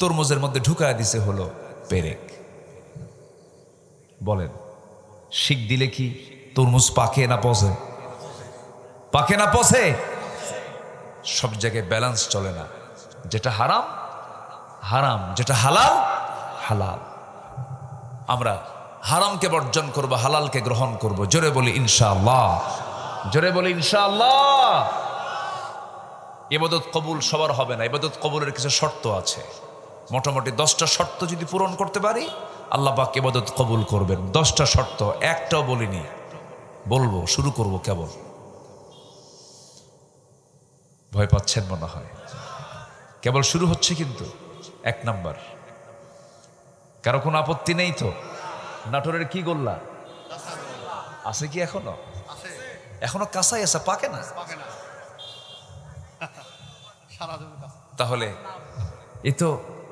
তরমুজের মধ্যে ঢুকায় দিছে হলো পেরেক। বলেন শিক দিলে কি তরমুজ পাকে না পচে? পাকে না পচে? সব জায়গায় ব্যালেন্স চলে না। যেটা হারাম হারাম, যেটা হালাল হালাল। আমরা হারামকে বর্জন করব, হালালকে গ্রহণ করব। জোরে বলি ইনশাআল্লাহ, জোরে বলি ইনশাআল্লাহ। ইবাদত কবুল সবার হবে না, ইবাদত কবুলের কিছু শর্ত আছে। মোটামুটি 10টা শর্ত যদি পূরণ করতে পারি আল্লাহ পাক ইবাদত কবুল করবেন। 10টা শর্ত, একটাও বলিনি, বলবো, শুরু করব কেবল। ভয় পাচ্ছেন মনে হয়, কেবল শুরু হচ্ছে। কিন্তু 1 নাম্বার, কারো কোনো আপত্তি নেই তো? নাটোরের কি গোল্লা আছে কি? এখনো কাঁচাই আছে, পাকে না। তাহলে এ তো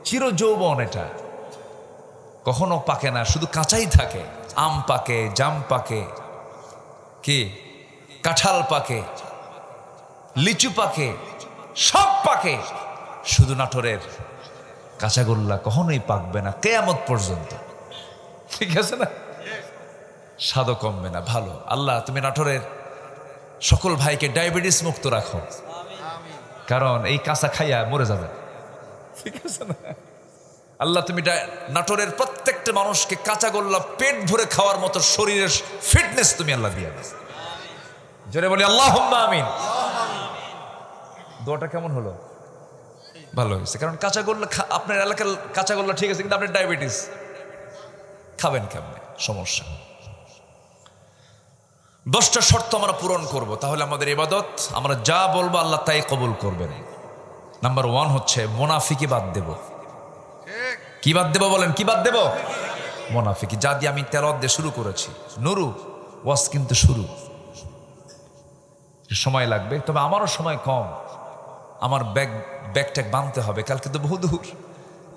চির যৌবন, এটা কখনো পাকে না, শুধু কাঁচাই থাকে। আম পাকে, জাম পাকে, কি কাঁঠাল পাকে, লিচু পাকে, সব পাকে, শুধু নাটোরের কাঁচাগোল্লা কখনোই পাকবে না কিয়ামত পর্যন্ত। ঠিক আছে না? স্বাদও কমবে না। ভালো। আল্লাহ তুমি নাটোরের সকল ভাইকে ডায়াবেটিস মুক্ত রাখো, কারণ এই কাঁচা খাইয়া মরে যাবে। ঠিক আছে না? আল্লাহ তুমি নাটোরের প্রত্যেকটা মানুষকে কাঁচা গোল্লা পেট ভরে খাওয়ার মতো শরীরের ফিটনেস তুমি আল্লাহ দিয়ে দাও। জোরে বলি আল্লাহুম্মা আমিন। দোয়াটা কেমন হলো? ভালো হয়েছে, কারণ কাঁচা গোল্লা আপনার এলাকার কাঁচা গোল্লা ঠিক আছে, কিন্তু আপনার ডায়াবেটিস খাবেন কেমনে? সমস্যা। 10টা শর্ত আমরা পূরণ করব, তাহলে আমাদের ইবাদত আমরা যা বলবো আল্লাহ তাই কবুল করবেন। নাম্বার 1 হচ্ছে মুনাফিকি বাদ দেব। কি বাদ দেব বলেন? কি বাদ দেব? মুনাফিকি। যা দিয়ে আমি তেলাওয়াত দিয়ে শুরু করেছি, নুরু ওয়াজ কিন্তু শুরু, সময় লাগবে, তবে আমারও সময় কম। আমার ব্যাগ ট্যাগ বাঁধতে হবে, কালকে তো বহু দূর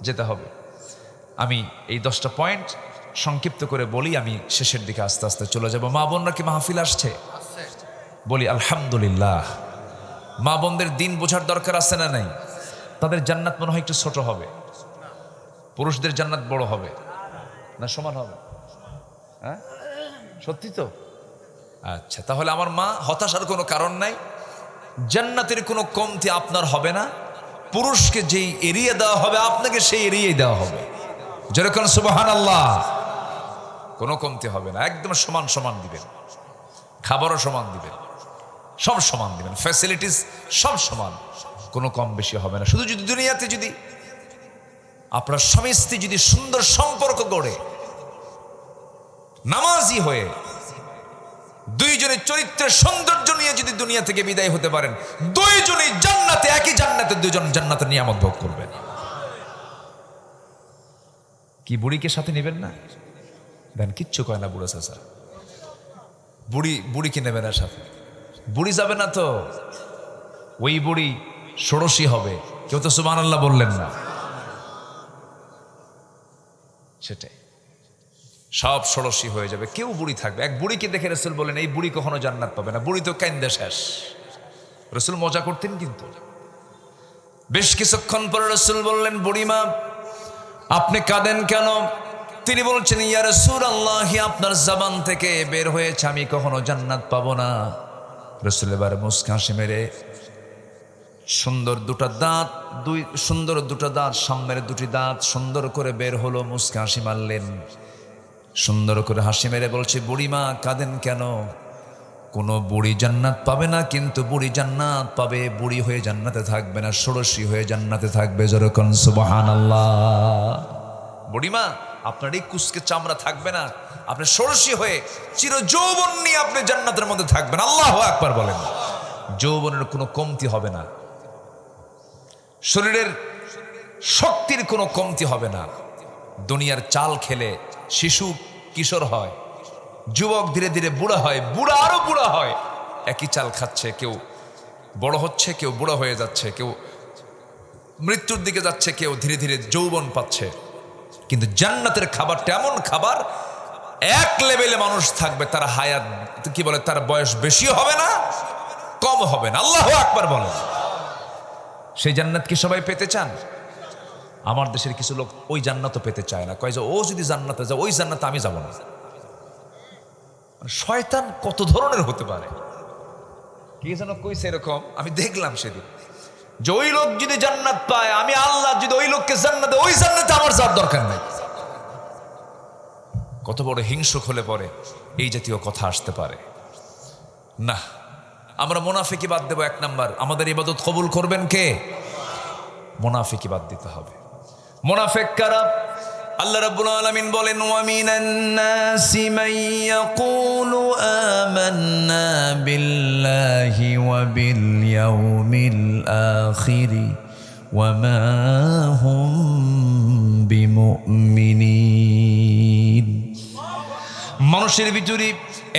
যেতে হবে। আমি এই 10টা পয়েন্ট সংক্ষিপ্ত করে বলি, আমি শেষের দিকে আস্তে আস্তে চলে যাব। মা বোনরা কি মাহফিল আসছে? বলি আলহামদুলিল্লাহ। মা বোনদের দিন বোঝার দরকার আছে না নাই? তাদের জান্নাত মনে হয় একটু ছোট হবে, পুরুষদের জান্নাত বড় হবে না সমান হবে? হ্যাঁ, সত্যি তো? আচ্ছা, তাহলে আমার মা হতাশার কোনো কারণ নাই। জান্নাতের কোনো কমতি আপনার হবে না। পুরুষকে যেই এরিয়া দেওয়া হবে আপনাকে সেই এরিয়াই দেওয়া হবে। যেরকম সুবহানাল্লাহ। কোনো কমতি হবে না, একদম সমান সমান দিবেন, খাবারও সমান দিবেন, সব সমান দিবেন, ফ্যাসিলিটিস সব সমান, কোনো কম বেশি হবে না। শুধু যদি দুনিয়াতে যদি আপনার স্বামী স্ত্রী যদি সুন্দর সম্পর্ক গড়ে নামাজি হয়ে দুইজনের চরিত্রের সৌন্দর্য নিয়ে যদি দুনিয়া থেকে বিদায় হতে পারেন, দুইজনই জান্নাতে, একই জান্নাতে দুইজন জান্নাতের নিয়ামত ভোগ করবেন। কি বুড়িকে সাথে নেবেন না? দেন, কিচ্ছু কয় না বুড়ো চাচা। বুড়িকে নেবে না সাথে, বুড়ি যাবে না তো, ওই বুড়ি ষোড়শী হবে। কেউ তো সুবহানাল্লাহ বললেন না। সেটাই, সব ষোড়শী হয়ে যাবে, কেউ বুড়ি থাকবে। এক বুড়িকে দেখে রাসূল বলেন এই বুড়ি কখনো জান্নাত পাবে না, বুড়ি তো কাইন্দে শেষ। রাসূল মজা করতেন কিন্তু। বেশ কিছুক্ষণ পরে রাসূল বললেন, বুড়িমা আপনি কাঁদেন কেন? তিনি বলছেন, ইয়া রাসূলুল্লাহ, আপনার জবান থেকে বের হয়েছে আমি কখনো জান্নাত পাবো না। রাসূল এবার মুস্কি হাসি মেরে সুন্দর দুটো দাঁত, সামনের দুটি দাঁত সুন্দর করে বের হলো, মুস্কি হাসি মারলেন, সুন্দর করে হাসি মেরে বলছে, বুড়িমা কাঁদেন কেন? কোনো বুড়ি জান্নাত পাবে না, কিন্তু বুড়ি জান্নাত পাবে। বুড়ি হয়ে জান্নাতে থাকবে না, ষোড়শী হয়ে জান্নাতে থাকবে। যেরকম সুবহানাল্লাহ। বুড়িমা আপনার এই কুচকে চামড়া থাকবে না, আপনি ষোড়শী হয়ে চির যৌবন নিয়ে আপনি জান্নাতের মধ্যে থাকবেন। আল্লাহু আকবার বলেন। যৌবনের কোনো কমতি হবে না, শরীরের শক্তির কোনো কমতি হবে না। দুনিয়ার চাল খেলে শিশু কিশোর হয়, যুবক ধীরে ধীরে বুড়া হয়, বুড়া আরো বুড়া হয়। একই চাল খাচ্ছে, কেউ বড় হচ্ছে, কেউ বুড়া হয়ে যাচ্ছে, কেউ মৃত্যুর দিকে যাচ্ছে, কেউ ধীরে ধীরে যৌবন পাচ্ছে। কিন্তু জান্নাতের খাবারটা এমন খাবার, এক লেভেলে মানুষ থাকবে, তার হায়াত কি বলে, তার বয়স বেশি হবে না, কম হবে না। আল্লাহু আকবার বলেন। সেই জান্নাত কি সবাই পেতে চান? আমার দেশের কিছু লোক ওই জান্নাতও পেতে চায় না, কয় যে ও যদি জান্নাতে যায় ওই জান্নাতে আমি যাব না। শয়তান কত ধরনের হতে পারে, কি যেন কইছে এরকম, আমি দেখলাম সেদিন, যে ওই লোক যদি জান্নাত পায়, আমি আল্লাহ যদি ওই লোককে জান্নাত দেয়, ওই জান্নাতে আমার যাওয়ার দরকার নাই। কত বড় হিংসুক হলে পরে এই জাতীয় কথা আসতে পারে না। আমরা মুনাফিকি বাদ দেব। 1 নাম্বার, আমাদের ইবাদত কবুল করবেন কে? মুনাফিকি বাদ দিতে হবে। মুনাফিক কারা? আল্লাহ রাব্বুল আলামিন বলেন, ওয়া মিনান নাসি মান ইয়াকুলু আমান্না বিল্লাহি ওয়া বিল ইয়াউমিল আখির ওয়া মা হুম বিমুমিনিন। মানুষের ভিতরে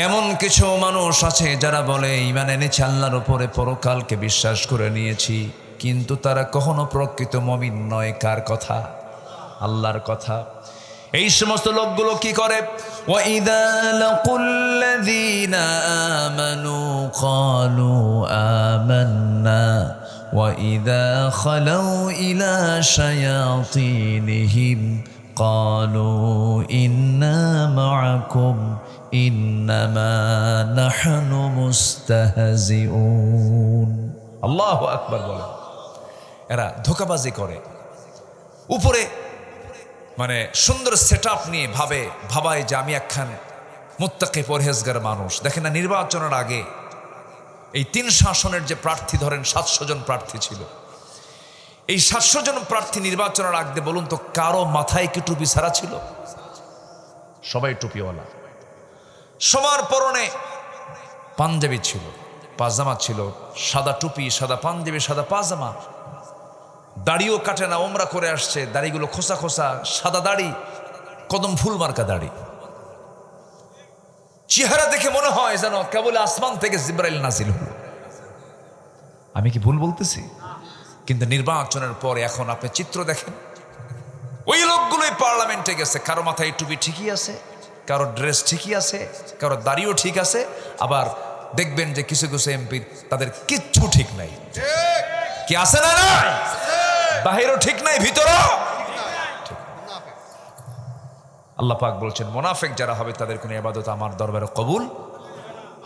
এমন কিছু মানুষ আছে যারা বলে ঈমান এনেছি, আল্লাহর উপরে পরকালকে বিশ্বাস করে নিয়েছি, কিন্তু তারা কখনো প্রকৃত মুমিন নয়। কার কথা? আল্লাহর কথা। এই সমস্ত লোকগুলো কি করে? ওয়াইদা লাকুল্লাযীনা আমানু ক্বালু আমান্না ওয়াইদা খালাউ ইলা শায়াতিনিহিম ক্বালু ইন্না মাআকুম ইন্নামা নাহনু মুস্তাহজিউন। আল্লাহু আকবার বলেন। এরা ধোঁকাবাজি করে, উপরে মানে সুন্দর সেটআপ নিয়ে ভাবায় যে আমি একখান মুত্তাকি পরহেজগার মানুষ। দেখেন না, নির্বাচনের আগে এই 3 শাসনের যে প্রার্থী ধরেন 700 জন প্রার্থী ছিল, এই 700 জন প্রার্থী নির্বাচনের আগে বলুন তো কারো মাথায় কি টুপি ছাড়া ছিল? সবাই টুপিওয়ালা। সবার পরনে পাঞ্জাবি ছিল, পাজামা ছিল, সাদা টুপি, সাদা পাঞ্জাবি, সাদা পাজামা। দাড়িও কাটে না, ওমরা করে আসছে, দাড়িগুলো খোসা খোসা, সাদা দাড়ি, কদম ফুল মার্কা দাড়ি। চেহারা দেখে মনে হয় যেন কেবল আসমান থেকে জিবরাইল নাজিল হলো। আমি কি ভুল বলতেছি? কিন্তু নির্বাচনের পরে এখন আপনি চিত্র দেখেন, ওই লোকগুলোই পার্লামেন্টে গেছে, কারো মাথায় টুপি ঠিকই আছে, কারো ড্রেস ঠিকই আছে, কারো দাড়িও ঠিক আছে। আবার দেখবেন যে কিছু কিছু এমপি তাদের কিচ্ছু ঠিক নাই। কি আছে না? নাই, বাহিরও ঠিক নাই, ভিতরও। আল্লাহ পাক বলছেন মুনাফিক যারা হবে তাদের কোনো ইবাদত আমার দরবারে কবুল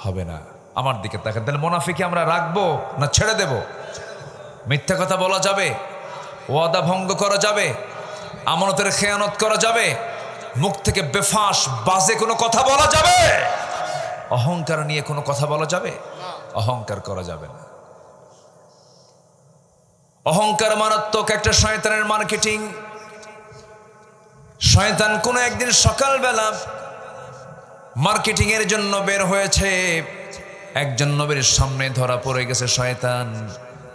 হবে না। আমার দিকে তাকান। তাহলে মুনাফিকি আমরা রাখবো না ছেড়ে দেব? মিথ্যা কথা বলা যাবে, ওয়াদা ভঙ্গ করা যাবে, আমানতের খেয়ানত করা যাবে, মুখ থেকে বেফাস বাজে কোনো কথা বলা যাবে, অহংকার নিয়ে কোনো কথা বলা যাবে? অহংকার করা যাবে না। অহংকার মারাত্মক একটা শয়তানের মার্কেটিং। শয়তান কোনো একদিন সকালবেলা মার্কেটিং এর জন্য বের হয়েছে, একজন নবীর সামনে ধরা পড়ে গেছে শয়তান।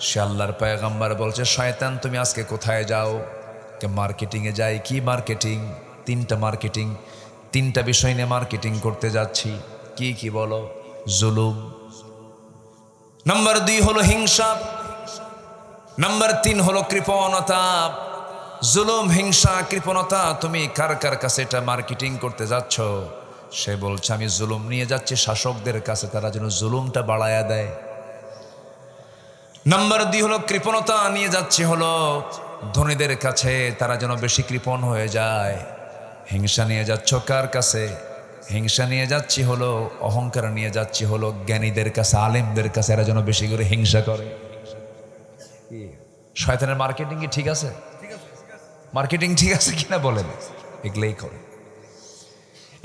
সে আল্লাহর পয়গম্বর বলছে, শয়তান তুমি আজকে কোথায় যাও? কে মার্কেটিং এ যাই। কি মার্কেটিং? 3টা মার্কেটিং, 3টা বিষয় নিয়ে মার্কেটিং করতে যাচ্ছি। কি কি বলো? জুলুম, নাম্বার 2 হলো হিংসা, নাম্বার 3 হলো কৃপণতা। জুলুম, হিংসা, কৃপণতা। তুমি কার কার কাছে এটা মার্কেটিং করতে যাচ্ছ? সে বলছে আমি জুলুম নিয়ে যাচ্ছি শাসকদের কাছে, তারা যেন জুলুমটা বাড়ায়া দেয়। নাম্বার 2 হলো কৃপণতা নিয়ে যাচ্ছি হলো ধনীদের কাছে, তারা যেন বেশি কৃপণ হয়ে যায়। হিংসা নিয়ে যাচ্ছ কার কাছে? হিংসা নিয়ে যাচ্ছি হলো, অহংকার নিয়ে যাচ্ছি হলো জ্ঞানীদের কাছে, আলেমদের কাছে, এরা যেন বেশি করে হিংসা করে। শয়তানের মার্কেটিং কি ঠিক আছে? মার্কেটিং ঠিক আছে কিনা বলেন? এগুলোই করে।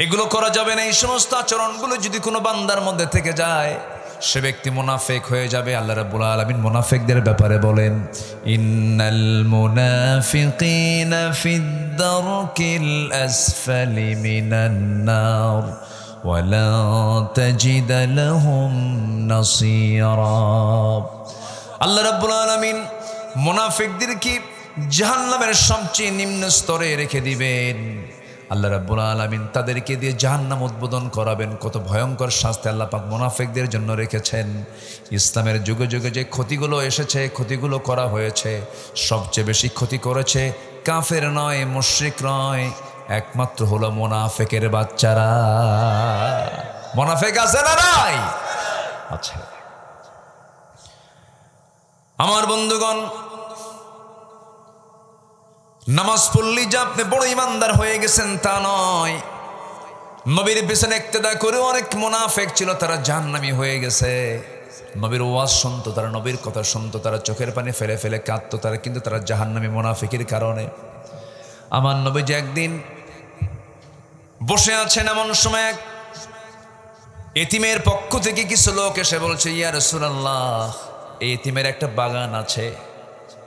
এগুলো করা যাবে না। এই সমস্ত আচরণগুলো যদি কোনো বান্দার মধ্যে থেকে যায়, সে ব্যক্তি মুনাফিক হয়ে যাবে। আল্লাহ রাব্বুল আলামিন মুনাফিকদের ব্যাপারে বলেন, ইন্নাল মুনাফিকিনা ফিদ দারকিল আসফালি মিনান নার ওয়া লা তাজিদ লাহুম নাসীরা। আল্লাহ রাব্বুল আলামিন মুনাফিকদেরকে জাহান্নামের সবচেয়ে নিম্ন স্তরে রেখে দিবেন। আল্লাহ রাব্বুল আলামিন তাদেরকে দিয়ে জাহান্নাম উদ্বোধন করাবেন। কত ভয়ঙ্কর শাস্তি আল্লাহ পাক মুনাফিকদের জন্য রেখেছেন। ইসলামের যুগে যুগে যে ক্ষতিগুলো এসেছে, ক্ষতিগুলো করা হয়েছে, সবচেয়ে বেশি ক্ষতি করেছে কাফের নয়, মুশরিক নয়, একমাত্র হলো মুনাফিকের বাচ্চারা। মুনাফিক আছে না নাই? আচ্ছা আমার বন্ধুগণ, নামাজ পড়লি যে আপনি বড় ইমানদার হয়ে গেছেন তা নয়। নবীর পিছনে ইক্তেদা করে অনেক মুনাফিক ছিল, তারা জাহান্নামী হয়ে গেছে। নবীর ওয়াজ শুনতো তারা, নবীর কথা শুনতো তারা, চোখের পানি ফেলে ফেলে কাঁদতো তারা, কিন্তু তারা জাহান্নামী মুনাফিকের কারণে। আমার নবী যে একদিন বসে আছেন, এমন সময় এক এতিমের পক্ষ থেকে কিছু লোক এসে বলছে, ইয়া রাসূলুল্লাহ, এই এতিমের একটা বাগান আছে,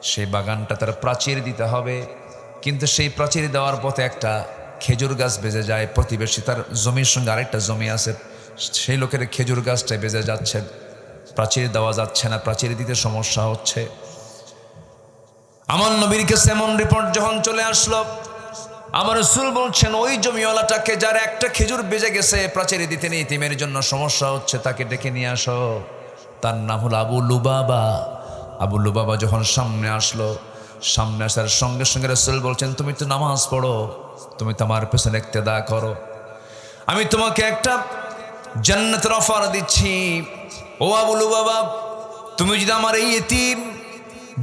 সেই বাগানটা তার প্রাচীর দিতে হবে, কিন্তু সেই প্রাচীর দেওয়ার পথে একটা খেজুর গাছ বেজে যায়। প্রতিবেশী তার জমির সঙ্গে আরেকটা জমি আছে, সেই লোকের খেজুর গাছটা বেজে যাচ্ছে, প্রাচীর দেওয়া যাচ্ছে না, প্রাচীর দিতে সমস্যা হচ্ছে। আমার নবীর কাছে এমন রিপোর্ট যখন চলে আসলো, আমার রাসূল বলছেন ওই জমিওয়ালাটাকে যার একটা খেজুর বেজে গেছে, প্রাচীর দিতে নেই, তিমের জন্য সমস্যা হচ্ছে, তাকে ডেকে নিয়ে আসো। তার নাম হলো আবু লুবাবা। আবু লুবাবা যখন সামনে আসলো, সামনে আসার সঙ্গে সঙ্গে রাসূল বলছেন, তুমি তো নামাজ পড়ো, তুমি তো আমার পেছনে ইক্তেদা করো, আমি তোমাকে একটা জান্নাতের অফার দিচ্ছি। ও আবু লুবাবা, তুমি যদি আমার এই এতিম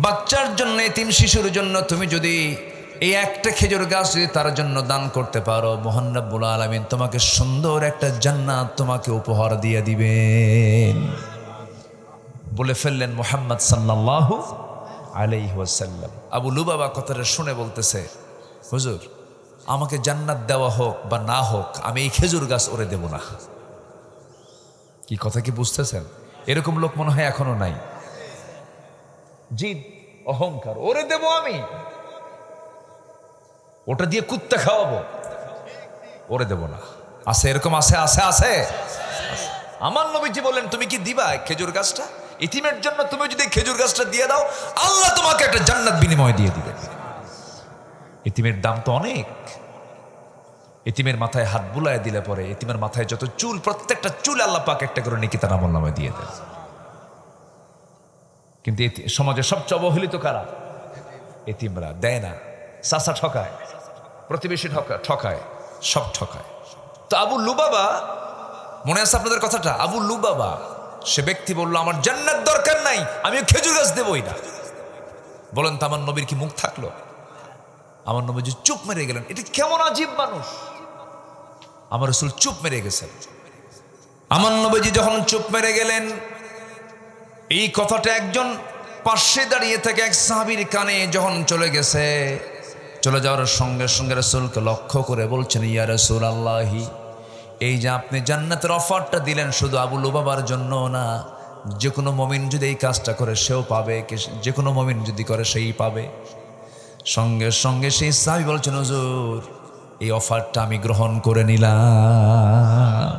বাচ্চার জন্য, এতিম শিশুর জন্য তুমি যদি এই একটা খেজুর গাছ যদি তার জন্য দান করতে পারো, মহান রব্বুল আলামিন তোমাকে সুন্দর একটা জান্নাত তোমাকে উপহার দিয়ে দিবেন বলে ফেললেন মুহাম্মদ সাল্লাল্লাহু আলাইহি ওয়াসাল্লাম। আবু লুবাবা কথাটা শুনে বলতেছে, হুজুর আমাকে জান্নাত দেওয়া হোক বা না হোক, আমি এই খেজুর গাছ ওরে দেব না। কি কথা কি বুঝতেছেন? এরকম লোক মনে হয় এখনো নাই। জিদ, অহংকার, ওরে দেব আমি, ওটা দিয়ে কুত্তা খাওয়াবো, ওরে দেব না। আছে এরকম, আছে আছে আছে। আমার নবীজি বললেন, তুমি কি দিবা খেজুর গাছটা? ইতিমের জন্য তুমি যদি খেজুর গাছটা দিয়ে দাও, আল্লাহ তোমাকে একটা জান্নাত বিনিময় দিয়ে দিবে। ইতিমের দাম তো অনেক। ইতিমের মাথায় হাত বুলায় দিলে পরে ইতিমের মাথায় যত চুল, প্রত্যেকটা চুল আল্লাহ পাক একটা করে নেকি তার আমলনামায় দিয়ে দেয়। কিন্তু সমাজে সবচেয়ে অবহেলিত কারা? এতিমরা। দেয় না, চাচা ঠকায়, প্রতিবেশী ঠকায়, সব ঠকায়। তো আবু লুবাবা, মনে আছে আপনাদের কথাটা? আবু লুবাবা সে ব্যক্তি বলল, আমার জান্নাত দরকার নাই, আমি খেজুর গাছ দেবই না। বলেন তো আমার নবীর কি মুখ থাকলো? আমার নবী যে চুপ মেরে গেলেন। এটা কেমন আজীব মানুষ! আমার রাসূল চুপ মেরে গেছেন। আমার নবীজি যখন চুপ মেরে গেলেন, এই কথাটা একজন পাশে দাঁড়িয়ে থেকে এক সাহাবীর কানে যখন চলে গেছে, চলে যাওয়ার সঙ্গে সঙ্গে রাসূলকে লক্ষ্য করে বলছেন, ইয়া রাসূলুল্লাহি, এই যে আপনি জান্নাতের অফারটা দিলেন শুধু আবু লুবাবার জন্য না, যে কোনো মুমিন যদি এই কাজটা করে সেও পাবে, যে কোনো মুমিন যদি করে সেই পাবে। সঙ্গে সঙ্গে সেই সাহাবী বলছেন, হুজুর এই অফারটা আমি গ্রহণ করে নিলাম।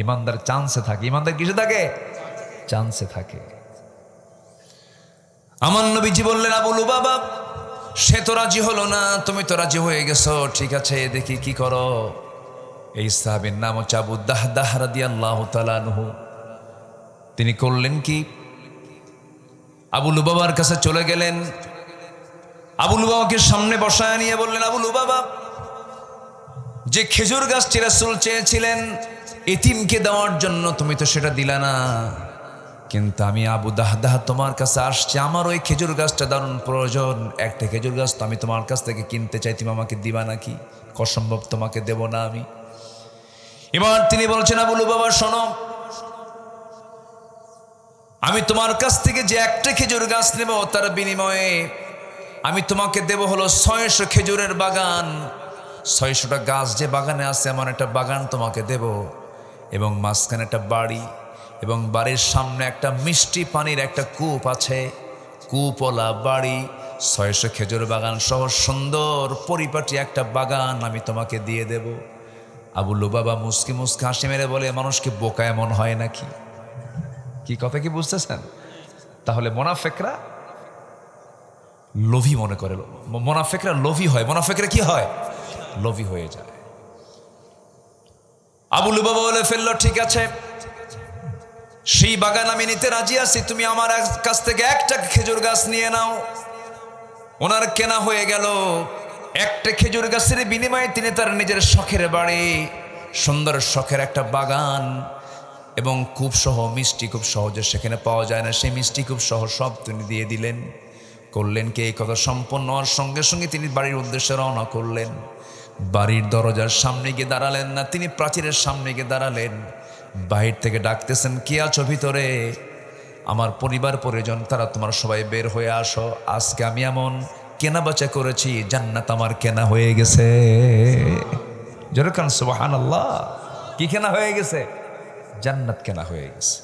ইমানদার চান্সে থাকে। ইমানদার কিসে থাকে? চান্সে থাকে। আমার নবীজি বললেন, আবু লুবাবা সে তো রাজি হলো না, তুমি তো রাজি হয়ে গেছো, ঠিক আছে দেখি কি করো। এই সাহাবীর নাম হচ্ছে আবু দাহদাহ রাদিয়াল্লাহু তাআলা আনহু। তিনি করলেন কি, আবু লুবাবার কাছে চলে গেলেন, আবু লুবাবাকে সামনে বসায় নিয়ে বললেন, আবু লুবাবা, যে খেজুর গাছটি রাসূল চেয়েছিলেন এতিমকে দেওয়ার জন্য, তুমি তো সেটা দিলা না, কিন্তু আমি আবু দাহদাহ তোমার কাছে আসছি, আমার ওই খেজুর গাছটা দারুণ প্রয়োজন। একটা খেজুর গাছ তো আমি তোমার কাছ থেকে কিনতে চাই, তুমি আমাকে দিবা নাকি? অসম্ভব, তোমাকে দেব না আমি। এবার তিনি বলছেন, আবু লুবাবা শোনো, আমি তোমার কাছ থেকে যে একটা খেজুর গাছ নেব, তার বিনিময়ে আমি তোমাকে দেব হলো 600 খেজুরের বাগান। 600টা গাছ যে বাগানে আছে, এমন একটা বাগান তোমাকে দেব, এবং মাঝখানে একটা বাড়ি, এবং বাড়ির সামনে একটা মিষ্টি পানির একটা কূপ আছে, কূপওয়ালা বাড়ি, 600 খেজুর বাগান সহ সুন্দর পরিপাটি একটা বাগান আমি তোমাকে দিয়ে দেব। আবু লুবাবা মুস্কি মুস্কি হাসি মেরে বলে, মানুষকে বোকা এমন হয় নাকি? কি কথা কি বুঝতেছেন? তাহলে মুনাফিকরা লোভী মনে করে, মুনাফিকরা লোভী হয়। মুনাফিকরা কি হয়? লোভী হয়ে যায়। আবু লুবাবা বলে ফেললো, ঠিক আছে সেই বাগান আমি নিতে রাজি আছি, তুমি আমার কাছ থেকে একটা খেজুর গাছ নিয়ে নাও। ওনার কেনা হয়ে গেল। একটা খেজুর গাছের বিনিময়ে তিনি তার নিজের শখের বাড়ি, সুন্দর শখের একটা বাগান এবং কূপ সহ, মিষ্টি খুব সহজে সেখানে পাওয়া যায় না, সেই মিষ্টি খুব সহ সব তিনি দিয়ে দিলেন। করলেন কি, এই কথা সম্পন্ন হওয়ার সঙ্গে সঙ্গে তিনি বাড়ির উদ্দেশ্যে রওনা করলেন। বাড়ির দরজার সামনে গিয়ে দাঁড়ালেন না, তিনি প্রাচীরের সামনে গিয়ে দাঁড়ালেন। বাহির থেকে ডাকতেছেন, কে আছো ভিতরে? আমার পরিবার পরিজন, তারা তোমার সবাই বের হয়ে আসো, আজকে আমি এমন কেনা বেচা করেছি, জান্নাত আমার কেনা হয়ে গেছে। যেরকম সুবহানাল্লাহ। কি কেনা হয়ে গেছে? জান্নাত কেনা হয়ে গেছে।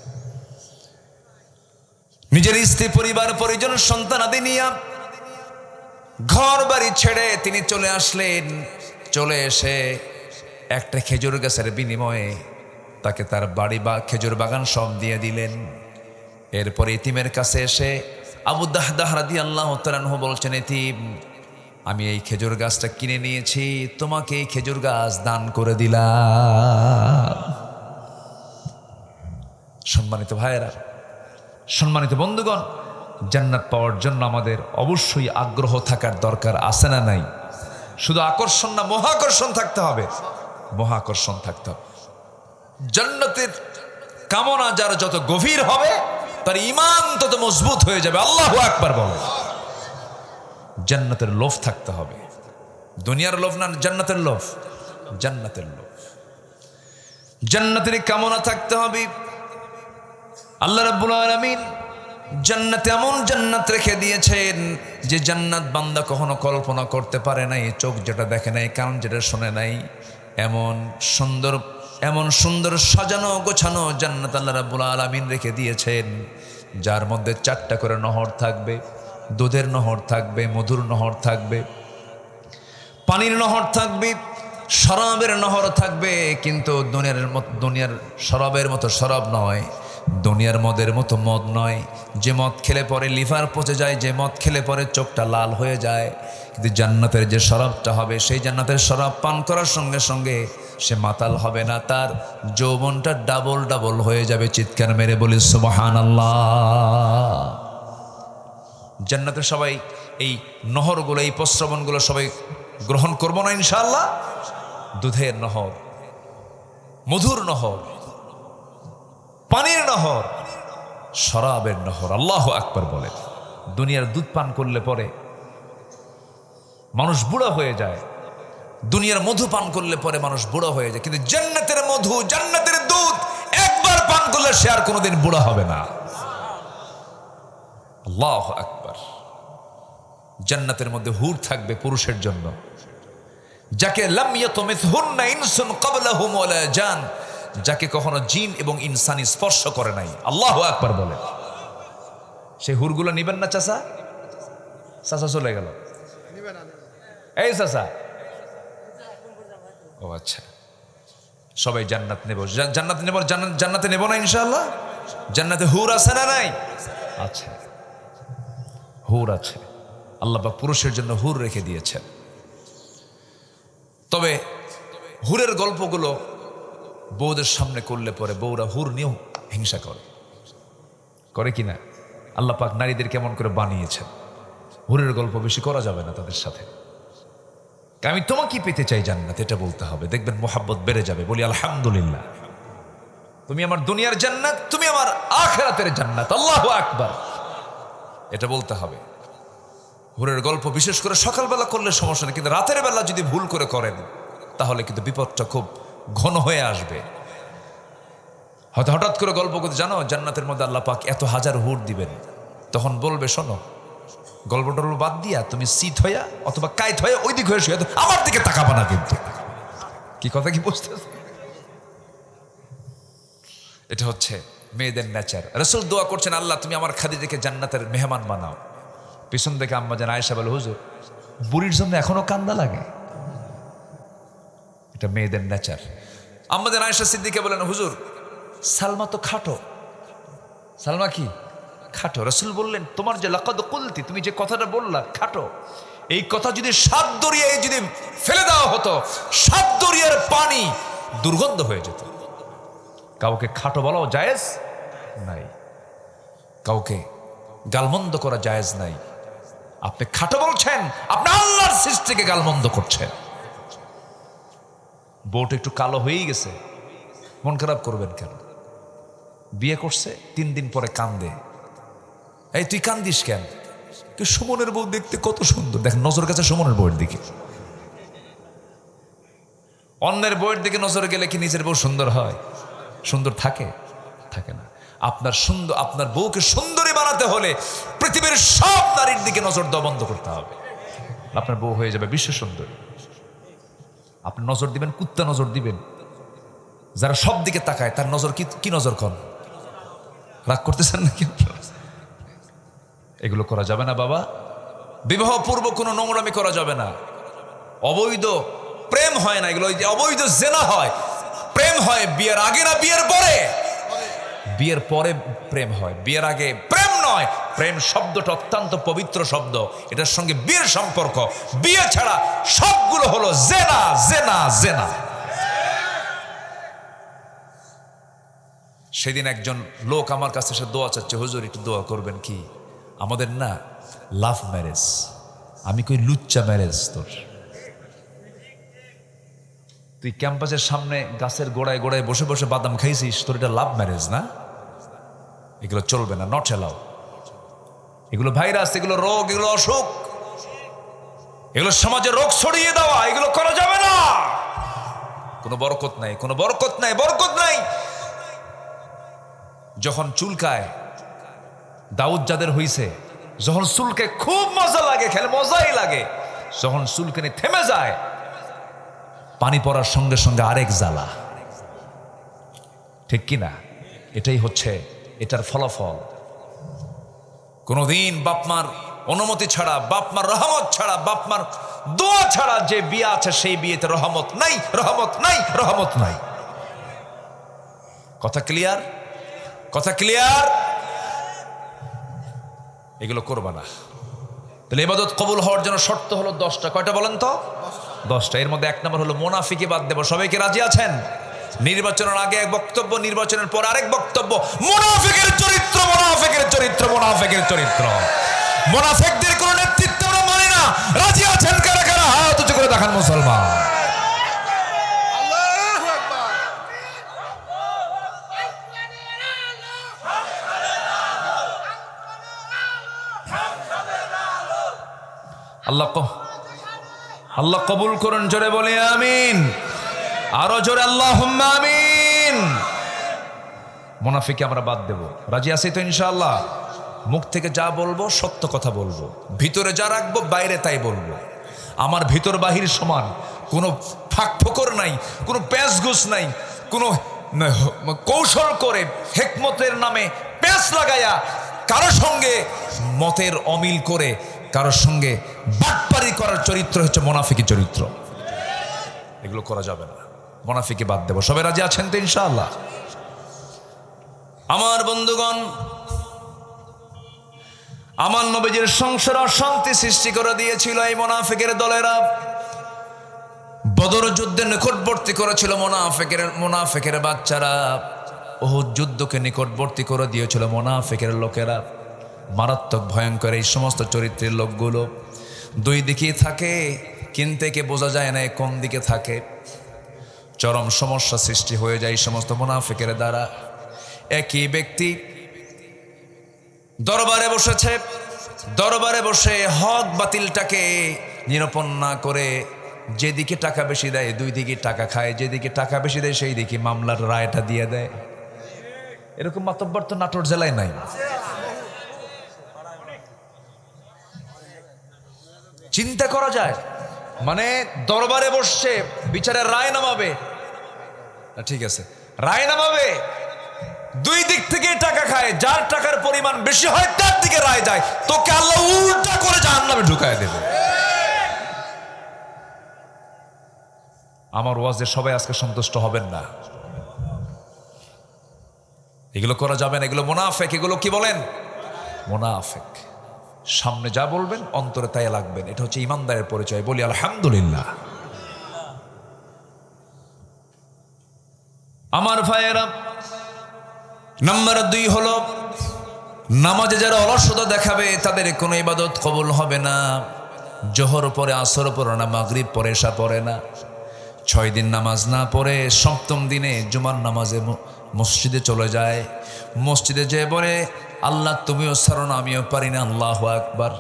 নিজের স্ত্রী, পরিবার পরিজন, সন্তান আদি নিয়ে ঘর বাড়ি ছেড়ে তিনি চলে আসলেন। চলে এসে একটা খেজুর গাছের বিনিময়ে তাকে তার বাড়ি বা খেজুর বাগান সব দিয়ে দিলেন। এরপর ইতিমের কাছে এসে আবু দাহদাহ রাদিয়াল্লাহু তাআলা আনহু বলছেন, ইতিম, আমি এই খেজুর গাছটা কিনে নিয়েছি, তোমাকে এই খেজুর গাছ দান করে দিলাম। সম্মানিত ভাইয়েরা, সম্মানিত বন্ধুগণ, জান্নাত পাওয়ার জন্য আমাদের অবশ্যই আগ্রহ থাকার দরকার আছে না নাই? শুধু আকর্ষণ না, মহাকর্ষণ থাকতে হবে। মহাকর্ষণ থাকতে হবে। জান্নাতের কামনা যার যত গভীর হবে, তার ঈমান তত মজবুত হয়ে যাবে। আল্লাহু আকবার বলে। জান্নাতের লোভ থাকতে হবে। দুনিয়ার লোভ না, জান্নাতের লোভ। জান্নাতের লোভ, জান্নাতের কামনা থাকতে হবে। আল্লাহ রাব্বুল আলামিন জান্নাতে এমন জান্নাত রেখে দিয়েছেন যে জান্নাত বান্দা কখনো কল্পনা করতে পারে নাই, চোখ যেটা দেখে নাই, কান যেটা শোনে নাই। এমন সুন্দর সাজানো গোছানো জান্নাত আল্লাহ রাব্বুল আলামিন রেখে দিয়েছেন, যার মধ্যে 4টা করে নহর থাকবে। দুধের নহর থাকবে, মধুর নহর থাকবে, পানির নহর থাকবে, শরাবের নহর থাকবে। কিন্তু দুনিয়ার শরাবের মতো শরাব নয়, দুনিয়ার মদের মতো মদ নয়, যে মদ খেলে পরে লিভার পচে যায়, যে মদ খেলে পরে চোখটা লাল হয়ে যায়। কিন্তু জান্নাতের যে শরাবটা হবে, সেই জান্নাতের শরাব পান করার সঙ্গে সঙ্গে সে মাতাল হবে না, তার যৌবনটা ডাবল ডাবল হয়ে যাবে। চিৎকার মেরে বলি সুবহানাল্লাহ। জান্নাতের সবাই এই নহরগুলো, এই প্রস্রবণগুলো সবাই গ্রহণ করবো না ইনশাআল্লাহ? দুধের নহর, মধুর নহর, পানির নহর, শরাবের নহর। আল্লাহু আকবার বলে। দুনিয়ার দুধ পান করলে পরে মানুষ বুড়া হয়ে যায়, দুনিয়ার মধু পান করলে পরে মানুষ বুড়া হয়ে যায়, কিন্তু জান্নাতের মধু, জান্নাতের দুধ একবার পান করলে সে আর কোনোদিন বুড়া হবে না। আল্লাহু আকবার। জান্নাতের মধ্যে হুর থাকবে পুরুষের জন্য, যাকে লাম ইয়াতমিসহুন্না ইনসুন ক্বাবলাহুম ওয়ালা জান, যাকে কখনো জিন এবং ইনসানি স্পর্শ করে নাই। আল্লাহু আকবার বলে। সেই হুরগুলো নিবেন না চাচা? চাচা চলে গেল। এই চাচা, ও আচ্ছা, সবাই জান্নাত নেব, জান্নাত নেব, জান্নাতে নেব না ইনশাআল্লাহ? জান্নাতে হুর আছে না নাই? আচ্ছা, হুর আছে। আল্লাহ পাক পুরুষের জন্য হুর রেখে দিয়েছেন। তবে হুরের গল্পগুলো বউদের সামনে করলে পরে বউরা হুর নিয়েও হিংসা করে কিনা? আল্লাহ পাক নারীদের কেমন করে বানিয়েছেন। হুরের গল্প বেশি করা যাবে না তাদের সাথে। আমি তোমাকে পেতে চাই জান্নাত, এটা বলতে হবে, দেখবেন মোহাব্বত বেড়ে যাবে। বলি আলহামদুলিল্লাহ। তুমি আমার দুনিয়ার জান্নাত, তুমি আমার আখিরাতের জান্নাত। আল্লাহু আকবার, এটা বলতে হবে। হুরের গল্প বিশেষ করে সকালবেলা করলে সমস্যা নেই, কিন্তু রাতের বেলা যদি ভুল করে করেন তাহলে কিন্তু বিপদটা খুব ঘন হয়ে আসবে। হয়তো হঠাৎ করে গল্প করতে, জানো জান্নাতের মধ্যে আল্লাহ পাক এত হাজার হুর দিবেন, তখন বলবে শোনো, গল্প টল্প বাদ দিয়া তুমি সিট হইয়া অথবা কাইত হয়ে ওই দিক হয়ে শুয়ে আমার দিকে তাকাবা না। কিন্তু কি কথা কি বুঝতে, এটা হচ্ছে মেয়েদের নেচার। রাসূল দোয়া করছেন, আল্লাহ তুমি আমার খাদিজাকে জান্নাতের মেহমান বানাও। পিছন থেকে আম্মা জান আয়েশা বলে, হুজুর বুড়ির জন্য এখনো কান্দা লাগে? এটা মেয়েদের নেচার। আম্মা জান আয়েশা সিদ্দিকা বলেন, হুজুর সালমা তো খাটো। সালমা কি খাটো? রাসূল বললেন, তোমার যে লাকাদ কুলতি, তুমি যে কথাটা বললা খাটো, এই কথা যদি সাত দরিয়ায় যদি ফেলে দেওয়া হতো, সাত দরিয়ার পানি দুর্গন্ধ হয়ে যেত। কাউকে খাটো বলাও জায়েজ নাই, কাউকে গালমন্দ করা জায়েজ নাই। আপনি খাটো বলছেন, আপনি আল্লাহর সৃষ্টিকে গালমন্দ করছেন। বউটা একটু কালো হয়েই গেছে, মন খারাপ করবেন কেন? বিয়ে করছে 3 দিন পরে কান্দে। এই তুই কান্দিস কেন? তুই সুমনের বউ দেখতে কত সুন্দর। দেখ, নজর কাছে সুমনের বউয়ের দিকে। অন্যের বউয়ের দিকে নজর গেলে কি নিজের বউ সুন্দর হয়? সুন্দর থাকে? থাকে না। আপনার বউকে সুন্দরী বানাতে হলে পৃথিবীর সব নারীর দিকে নজর দেওয়া বন্ধ করতে হবে। আপনার বউ হয়ে যাবে বিশ্ব সুন্দরী। আপনি নজর দিবেন, কুত্তা নজর দিবেন। যারা সব দিকে তাকায় তার নজর কি নজর কর? রাগ করতেছেন নাকি? এগুলো করা যাবে না বাবা। বিবাহ পূর্ব কোনো নোংরামি করা যাবে না। অবৈধ প্রেম হয় না, এগুলো অবৈধ জেনা হয়। প্রেম হয় বিয়ের আগে না বিয়ের পরে? বিয়ের পরে প্রেম হয়, বিয়ের আগে প্রেম নয়। প্রেম শব্দটা অত্যন্ত পবিত্র শব্দ, এটার সঙ্গে বিয়ের সম্পর্ক। বিয়ে ছাড়া সবগুলো হলো জেনা, জেনা, জেনা। সেদিন একজন লোক আমার কাছে এসে দোয়া চাচ্ছে, হুজুর একটু দোয়া করবেন কি? আমাদের না লাভ ম্যারেজ। আমি কই লুচ্চা ম্যারেজ তোর। তুই ক্যাম্পাসের সামনে গাছের গোড়ায় গোড়ায় বসে বসে বাদাম খাইছিস, তোর এটা লাভ ম্যারেজ না? এগুলো চলবে না, নট এলাও। এগুলো ভাইরাস, এগুলো রোগ, এগুলো অসুখ। এগুলো সমাজে রোগ ছড়িয়ে দেওয়া, এগুলো করা যাবে না। কোনো বরকত নাই, কোনো বরকত নাই, বরকত নাই। যখন চুলকায়, দাউদ যাদের হইছে, যখন চুলকে খুব মজা লাগে, খেলে মজাই লাগে। যখন চুলকানি থেমে যায়, পানি পড়ার সঙ্গে সঙ্গে আরেক জ্বালা। ঠিক কিনা? এটাই হচ্ছে এটার ফলাফল। কোনদিন বাপমার অনুমতি ছাড়া, বাপমার রহমত ছাড়া, বাপমার দোয়া ছাড়া যে বিয়ে আছে, সেই বিয়েতে রহমত নাই, রহমত নাই, রহমত নাই। কথা ক্লিয়ার? কথা ক্লিয়ার? এগুলো করবা না। তাহলে ইবাদত কবুল হওয়ার জন্য শর্ত হলো 10টা। কয়টা বলেন তো? 10টা। এর মধ্যে 1 নম্বর হলো মুনাফিকি বাদ দেব। সবাই কি রাজি আছেন? নির্বাচনের আগে এক বক্তব্য, নির্বাচনের পর আরেক বক্তব্য। মুনাফিকের চরিত্র, মুনাফিকের চরিত্র, মুনাফিকের চরিত্র। মুনাফিকদের কোনো নেতৃত্ব আমরা মানি না। রাজি আছেন কারা কারা? হাত উঁচু করে দেখান মুসলমান। আল্লাহু আকবার। আল্লাহ কবুল করুন। জোরে বলি আমিন। আরো জোরে আল্লাহুম্মা আমিন। মুনাফিককে আমরা বাদ দেব। রাজি আছি তো ইনশাআল্লাহ? মুখ থেকে যা বলবো সত্য কথা বলবো, ভিতরে যা রাখবো বাইরে তাই বলবো। আমার ভিতর বাহির সমান, কোনো ফাঁক ফোকর নাই, কোনো প্যাঁচঘুষ নাই, কোনো কৌশল করে হেকমতের নামে প্যাঁচ লাগায়া কারো সঙ্গে মতের অমিল করে কারোর সঙ্গে বাটপারি করার চরিত্র হচ্ছে মুনাফিকি চরিত্র। এগুলো করা যাবে না। মুনাফিকি বাদ দেব। সবাই রাজি আছেন তো ইনশাআল্লাহ? আমার বন্ধুগণ, আমার নবীজির সংসারে অশান্তি সৃষ্টি করে দিয়েছিল এই মুনাফিকের দলেরা। বদর যুদ্ধে নিকটবর্তী করেছিল মুনাফিকের বাচ্চারা। উহুদ যুদ্ধকে নিকটবর্তী করে দিয়েছিল মুনাফিকের লোকেরা। মারাত্মক ভয়ঙ্কর এই সমস্ত চরিত্রের লোকগুলো দুই দিকেই থাকে, কিনতে কে বোঝা যায় না কোন দিকে থাকে। চরম সমস্যা সৃষ্টি হয়ে যায় এই সমস্ত মুনাফিকের দ্বারা। একই ব্যক্তি দরবারে বসেছে, দরবারে বসে হক বাতিলটাকে নিরূপণ না করে যেদিকে টাকা বেশি দেয় দুই দিকে টাকা খায়, যেদিকে টাকা বেশি দেয় সেই দিকে মামলার রায়টা দিয়ে দেয়। এরকম মাতব্বর তো নাটোর জেলায় নাই। চিন্তা করা যায়, মানে দরবারে বসছে, বিচারের রায় নামাবে, ঠিক আছে রায় নামাবে, দুই দিক থেকে টাকা খায়, যার টাকার পরিমাণ বেশি হয় তার দিকে রায় যায়, তোকে আল্লাহ উল্টা করে জাহান্নামে ঢুকায় দেবে। আমার ওয়াজে সবাই আজকে সন্তুষ্ট হবেন না। এগুলো করা যাবে না, এগুলো মুনাফিক। এগুলো কি বলেন? মুনাফিক। সামনে যা বলবেন অন্তরে তাই লাগবেন। এটা হচ্ছে ইমানদারের পরিচয়। বলি আলহামদুলিল্লাহ। আমার ভাইয়েরা, নাম্বার 2 হলো নামাজে যারা অলসতা দেখাবে তাদের কোনো ইবাদত কবুল হবে না। জোহর পরে, আসর পরে না, মাগরিব পরে, এশা পরে না, 6 দিন নামাজ না পড়ে 7ম দিনে জুমার নামাজে মসজিদে চলে যায়। মসজিদে যেয়ে বলে, আল্লাহ তুমিও ছাড়ো না, আমিও পারি না। আল্লাহু আকবার।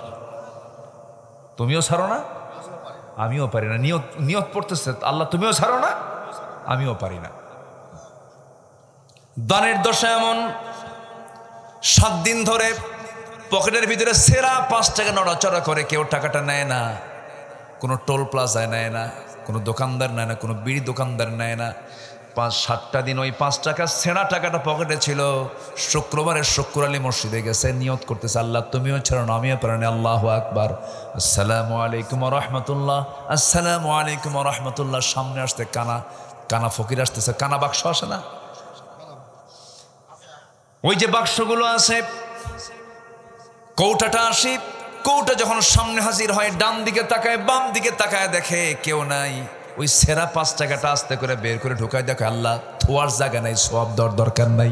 তুমিও ছাড়ো না, আমিও পারি না। নিয়ত পড়তেছে, আল্লাহ তুমিও ছাড়ো না, আমিও পারি না। দানের দশা এমন, 7 দিন ধরে পকেটের ভিতরে সেরা 5 টাকা নড়াচড়া করে, কেউ টাকাটা নেয় না, কোনো টোল প্লাজায় নেয় না, কোনো দোকানদার নেয় না, কোনো বিড়ি দোকানদার নেয় না। 5-7টা দিন ওই 5 টাকা সেরা টাকাটা পকেটে ছিল। শুক্রবারে শুক্র আলী মসজিদে গেছে, নিয়ত করতেছে, আল্লাহ তুমিও ছাড়ো না, আমিও পারি না। আল্লাহু আকবার। আসসালামু আলাইকুম ওয়া রাহমাতুল্লাহ, আসসালামু আলাইকুম ওয়া রাহমাতুল্লাহ। সামনে আসতে কানা ফকির আসতেছে, কানা বাক্স আসে না, ওই যে বাক্সগুলো আছে, কৌটাটা আসি, কৌটা যখন সামনে হাজির হয়, ডান দিকে তাকায়, বাম দিকে তাকায়, দেখে কেউ নাই। ওই সেরা 5 টাকাটা আস্তে করে বের করে ঢুকায়, দেখে আল্লাহ থোয়ার জায়গা নাই, সওয়াব দেওয়ার দরকার নাই।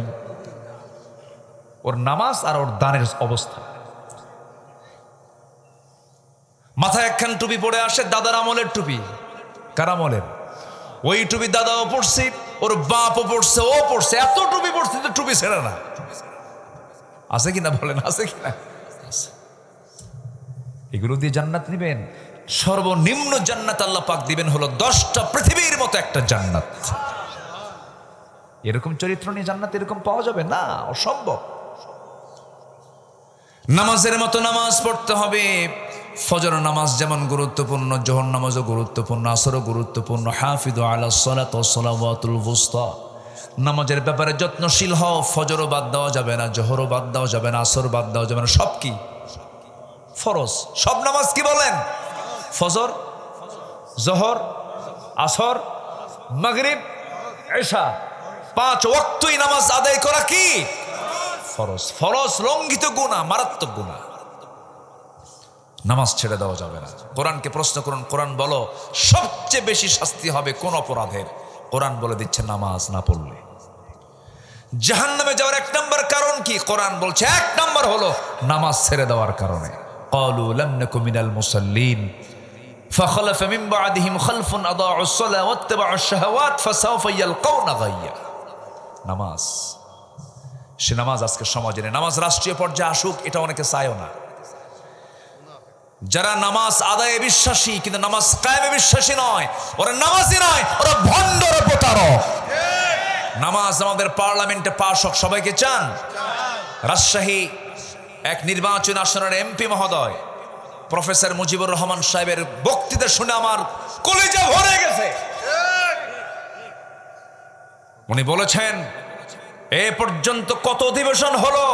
ওর নামাজ আর ওর দানের অবস্থা। মাথায় একখান টুপি পরে আসে, দাদার আমলের টুপি। কার আমলের? ওই টুপি দাদাও পড়ছে, ওর বাপও পড়ছে, ও পড়ছে, এত টুপি পড়ছে তো টুপি ছেড়ে না। আছে কিনা বলেন? আছে কিনা? এগুলো দিয়ে জান্নাত নিবেন? সর্বনিম্ন জান্নাত আল্লাহ পাক দিবেন হলো 10টা পৃথিবীর মতো একটা জান্নাত। এরকম চরিত্র নিয়ে জান্নাত এরকম পাওয়া যাবে না, অসম্ভব। নামাজের মতো নামাজ পড়তে হবে। ফজর নামাজ যেমন গুরুত্বপূর্ণ, জোহর নামাজও গুরুত্বপূর্ণ, আসরও গুরুত্বপূর্ণ। হাফিদু আলাস সালাত ওয়াস সালাওয়াতুল ওয়ুস্তা, নামাজের ব্যাপারে যত্নশীল হও। ফজরও বাদ দেওয়া যাবে না, জোহরও বাদ দেওয়া যাবে না, আসর বাদ দেওয়া যাবে না। সব কি ফরজ, সব নামাজ কি বলেন? ফজর, জোহর, আসর, মাগরিব, ইশা, 5 ওয়াক্তই নামাজ আদায় করা কি ফরজ। ফরজ লঙ্ঘিত গুনাহ, মারাত্মক গুনাহ। নামাজ ছেড়ে দেওয়া যাবে না। কোরআনকে প্রশ্ন করুন, কোরআন বলো সবচেয়ে বেশি শাস্তি হবে কোন অপরাধের? কোরআন বলে দিচ্ছে নামাজ না পড়লে। জাহান্নামে যাওয়ার 1 নম্বর কারণ কি? কোরআন বলছে 1 নম্বর হলো নামাজ ছেড়ে দেওয়ার কারণে। ক্বালু লাম নাকু মিনাল মুসাল্লিন ফাখলাফা মিন বা'দিহিম খালফুন আদাউস সালাহ ওয়াত্তাবাউশ শাহাওয়াত ফাসাউফা ইয়ালকাউনা গায়্যা। নামাজ, সে নামাজ আজকে সমাজে নেই। নামাজ রাষ্ট্রীয় পর্যায়ে আসুক এটা অনেকে চায়ও না। যারা নামাজ আদায়ে বিশ্বাসী কিন্তু নামাজ কায়েমে বিশ্বাসী নয়, ওরা নামাজি নয়, ওরা ভণ্ড, ওরা প্রতারক। নামাজ আমাদের পার্লামেন্টে পাস হোক, সবাইকে চান? রাজশাহী এক নির্বাচন আসনের এমপি মহোদয় প্রফেসর মুজিবুর রহমান সাহেবের বক্তৃতা শুনে আমার কলিজা ভরে গেছে। উনি বলেছেন এ পর্যন্ত কত অধিবেশন হলো,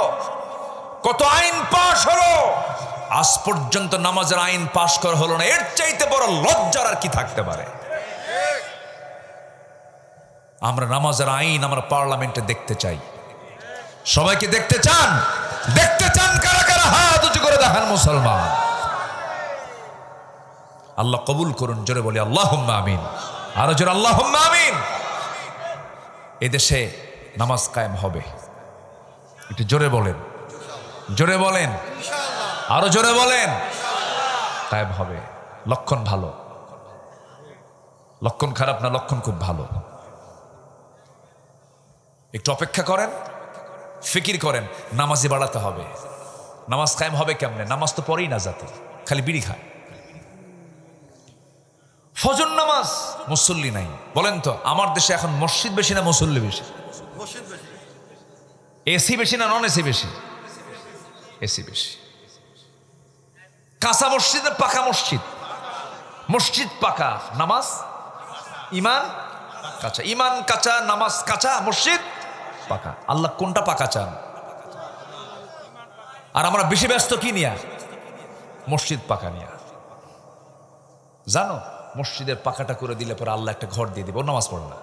কত আইন পাশ হলো, আজ পর্যন্ত নামাজের আইন পাশ করা হলো না। এর চাইতে বড় লজ্জার আর কি থাকতে পারে? আমরা নামাজের আইন আমরা পার্লামেন্টে দেখতে চাই। সবাইকে দেখতে চান? দেখতে চান কারা কারা? হাত উঁচু করে দেখান মুসলমান। আল্লাহ কবুল করুন, জোরে বলি আল্লাহুম্মা আমিন। আরো জোরে আল্লাহুম্মা আমিন। এদেশে নামাজ কায়েম হবে, একটু জোরে বলেন, জোরে বলেন, আরো জোরে বলেন। কায়েম হবে। লক্ষণ ভালো, লক্ষণ খারাপ না, লক্ষণ খুব ভালো। একটু অপেক্ষা করেন, ফিকির করেন, নামাজি বাড়াতে হবে। নামাজ কায়েম হবে কেমনে? নামাজ তো পড়েই না জাতি, খালি বিড়ি খায়। ফজর নামাজ মুসল্লি নাই। বলেন তো আমার দেশে এখন মসজিদ বেশি না মুসল্লি বেশি? এসি বেশি না নন এসি বেশি? এসি বেশি। কাঁচা মসজিদ না পাকা মসজিদ? মসজিদ পাকা, নামাজ ইমান কাঁচা। ইমান কাঁচা, নামাজ কাঁচা, মসজিদ পাকা। আল্লাহ কোনটা পাকা চান? আর আমরা বেশি ব্যস্ত কি নিয়া? মসজিদ পাকা নিয়া। জানো মসজিদের পাকাটা করে দিলে পরে আল্লাহ একটা ঘর দিয়ে দিব, নামাজ পড়ে না।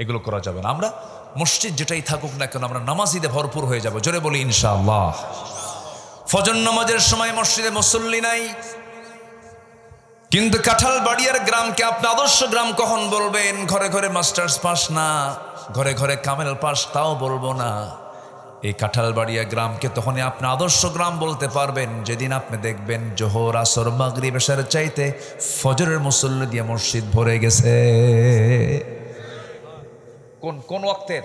এগুলো করা যাবে না। আমরা মসজিদ যেটাই থাকুক না কেন আমরা নামাজিদে ভরপুর হয়ে যাব। জোরে বলি ইনশাআল্লাহ। ফজর নামাজের সময় মসজিদে মুসল্লি নাই, কিন্তু কাঁঠালবাড়িয়ার গ্রামকে আপনি আদর্শ গ্রাম কখন বলবেন? ঘরে ঘরে মাস্টার্স পাস না, ঘরে ঘরে কামেল পাস, তাও বলবো না। এই কাঁঠালবাড়িয়া গ্রামকে তখনই আপনি আদর্শ গ্রাম বলতে পারবেন যেদিন আপনি দেখবেন জোহর, আসর, মাগরিব, এশার চাইতে ফজরের মুসল্লি দিয়ে মসজিদ ভরে গেছে। কোন কোন ওয়াক্তের?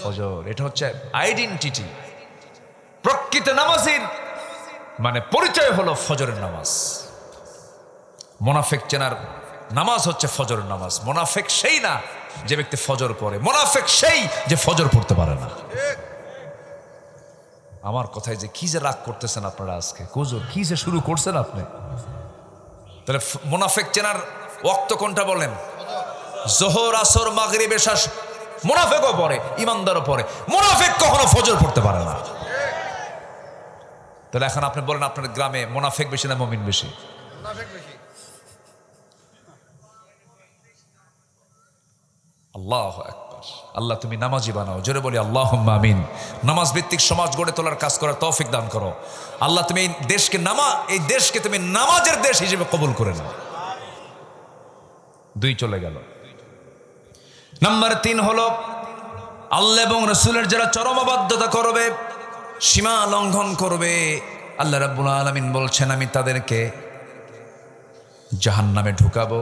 ফজর। এটা হচ্ছে আইডেন্টিটি। প্রকৃত নামাজির মানে পরিচয় হলো ফজরের নামাজ। মুনাফিক চেনার নামাজ হচ্ছে ফজরের নামাজ। মুনাফিক সেই না যে ব্যক্তি ফজর পড়ে, মুনাফিক সেই যে ফজর পড়তে পারে না। আমার কথায় যে কি যে রাগ করতেছেন আপনারা আজকে, কুজুর কি যে শুরু করছেন আপনি। তাহলে মুনাফিক চেনার ওয়াক্ত কোনটা বলেন? জোহর, আসর, মাগরিব, এশা। মুনাফিকও পড়ে, ইমানদারও পড়ে। মুনাফিক কখনো ফজর পড়তে পারে না। তাহলে এখন আপনি বলেন আপনার গ্রামে মুনাফিক বেশি না মুমিন বেশি? আল্লাহু আকবার। আল্লাহ তুমি নামাজি বানাও। জোরে বলি আল্লাহুম্মা আমিন। নামাজ ভিত্তিক সমাজ গড়ে তোলার কাজ করার তৌফিক দান করো আল্লাহ। তুমি এই দেশকে তুমি নামাজের দেশ হিসেবে কবুল করে নাও। 2 চলে গেল। নাম্বার 3 হলো আল্লাহ এবং রাসূলের যারা চরম অবাধ্যতা করবে, সীমা লঙ্ঘন করবে, আল্লাহ রাব্বুল আলামিন বলছেন আমি তাদেরকে জাহান্নামে ঢুকাবো।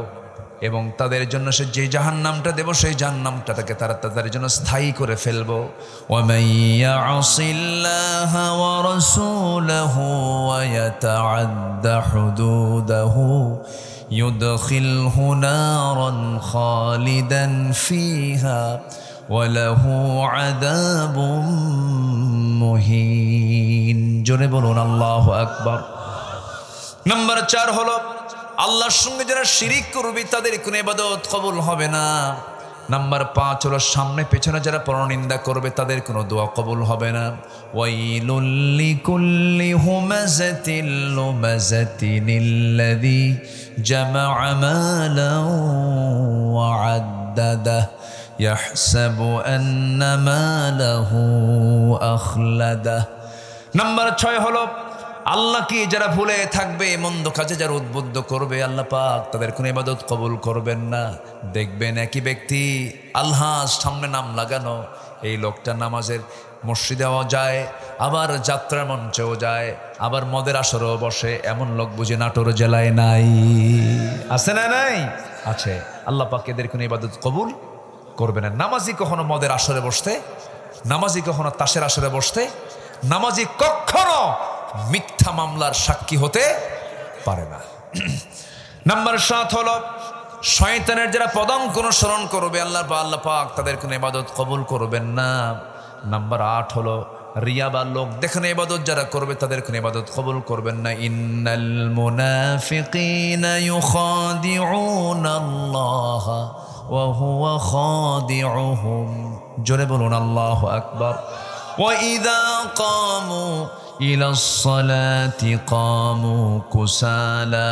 এবং তাদের জন্য সে যে জাহান্নামটা দেব সেই জাহান্নামটাকে তারা তাদের জন্য স্থায়ী করে ফেলবো। ওয়ামান ইয়াসিল্লাহা ওয়া রাসূলাহু ওয়া ইয়াতাআদ্দা হুদুদাহু ইউদখিলহু নারান খালিদান ফিহা ওয়া লাহু আযাবুম মুহিন। জোরে বলুন আল্লাহু আকবার। নাম্বার 4 হলো আল্লাহর সঙ্গে যারা শিরিক করবে তাদের কোনো ইবাদত কবুল হবে না। নাম্বার 5 হলো সামনে পেছনে যারা পরনিন্দা করবে তাদের কোনো দোয়া কবুল হবে না। ওয়াইলুল লিকুল্লি হুমাযাতিল লুমাযাতিনিল্লাযী জামা'a মালান ওয়া আদ্দাদাহু ইয়াহসাবু আন্না মালাহু আখলাদাহু। নাম্বার 6 হলো আল্লাহকে যারা ভুলে থাকবে, মন্দ কাজে যারা উদ্বুদ্ধ করবে, আল্লাহ পাক তাদের কোনো ইবাদত কবুল করবেন না। দেখবেন একই ব্যক্তি আল্লাহর সামনে নাম লাগানো, এই লোকটা নামাজের মসজিদেও যায়, আবার যাত্রার মঞ্চেও যায়, আবার মদের আসরেও বসে। এমন লোক বুঝে নাটোর জেলায় নাই? আছে না? নাই, আছে। আল্লাহ পাক এদের কোনো ইবাদত কবুল করবে না। নামাজি কখনো মদের আসরে বসতে, নামাজি কখনো তাসের আসরে বসতে, নামাজি কখনো মিথ্যা মামলার সাক্ষী হতে পারে না। নাম্বার 7 হলো শয়তানের যারা পদাঙ্ক অনুসরণ করবে, আল্লাহ পাক তাদের কোনো ইবাদত কবুল করবেন না। নাম্বার 8 হলো রিয়া বা লোক দেখানো ইবাদত যারা করবে তাদের কোনো ইবাদত কবুল করবেন না। ইন্নাল মুনাফিকিনা ইউখাদিউনাল্লাহা ওয়া হুয়া খাদিউহুম। জোরে বলুন আল্লাহু আকবার। ওয়া ইযা কামু إلى الصلاة قاموا كسالى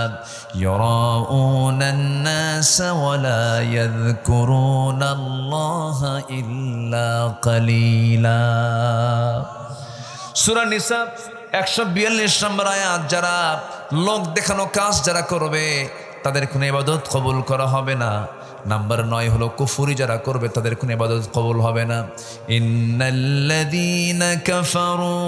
يراءون الناس ولا يذكرون الله إلا قليلا। সূরা নিসা 142 নম্বর আয়াত। যারা লোক দেখানো কাজ যারা করবে তাদের কোনো ইবাদত কবুল করা হবে না। নাম্বার 9 হলো কুফরি যারা করবে তাদের কোনো ইবাদত কবুল হবে না। ইন্নাল্লাযীনা কাফারু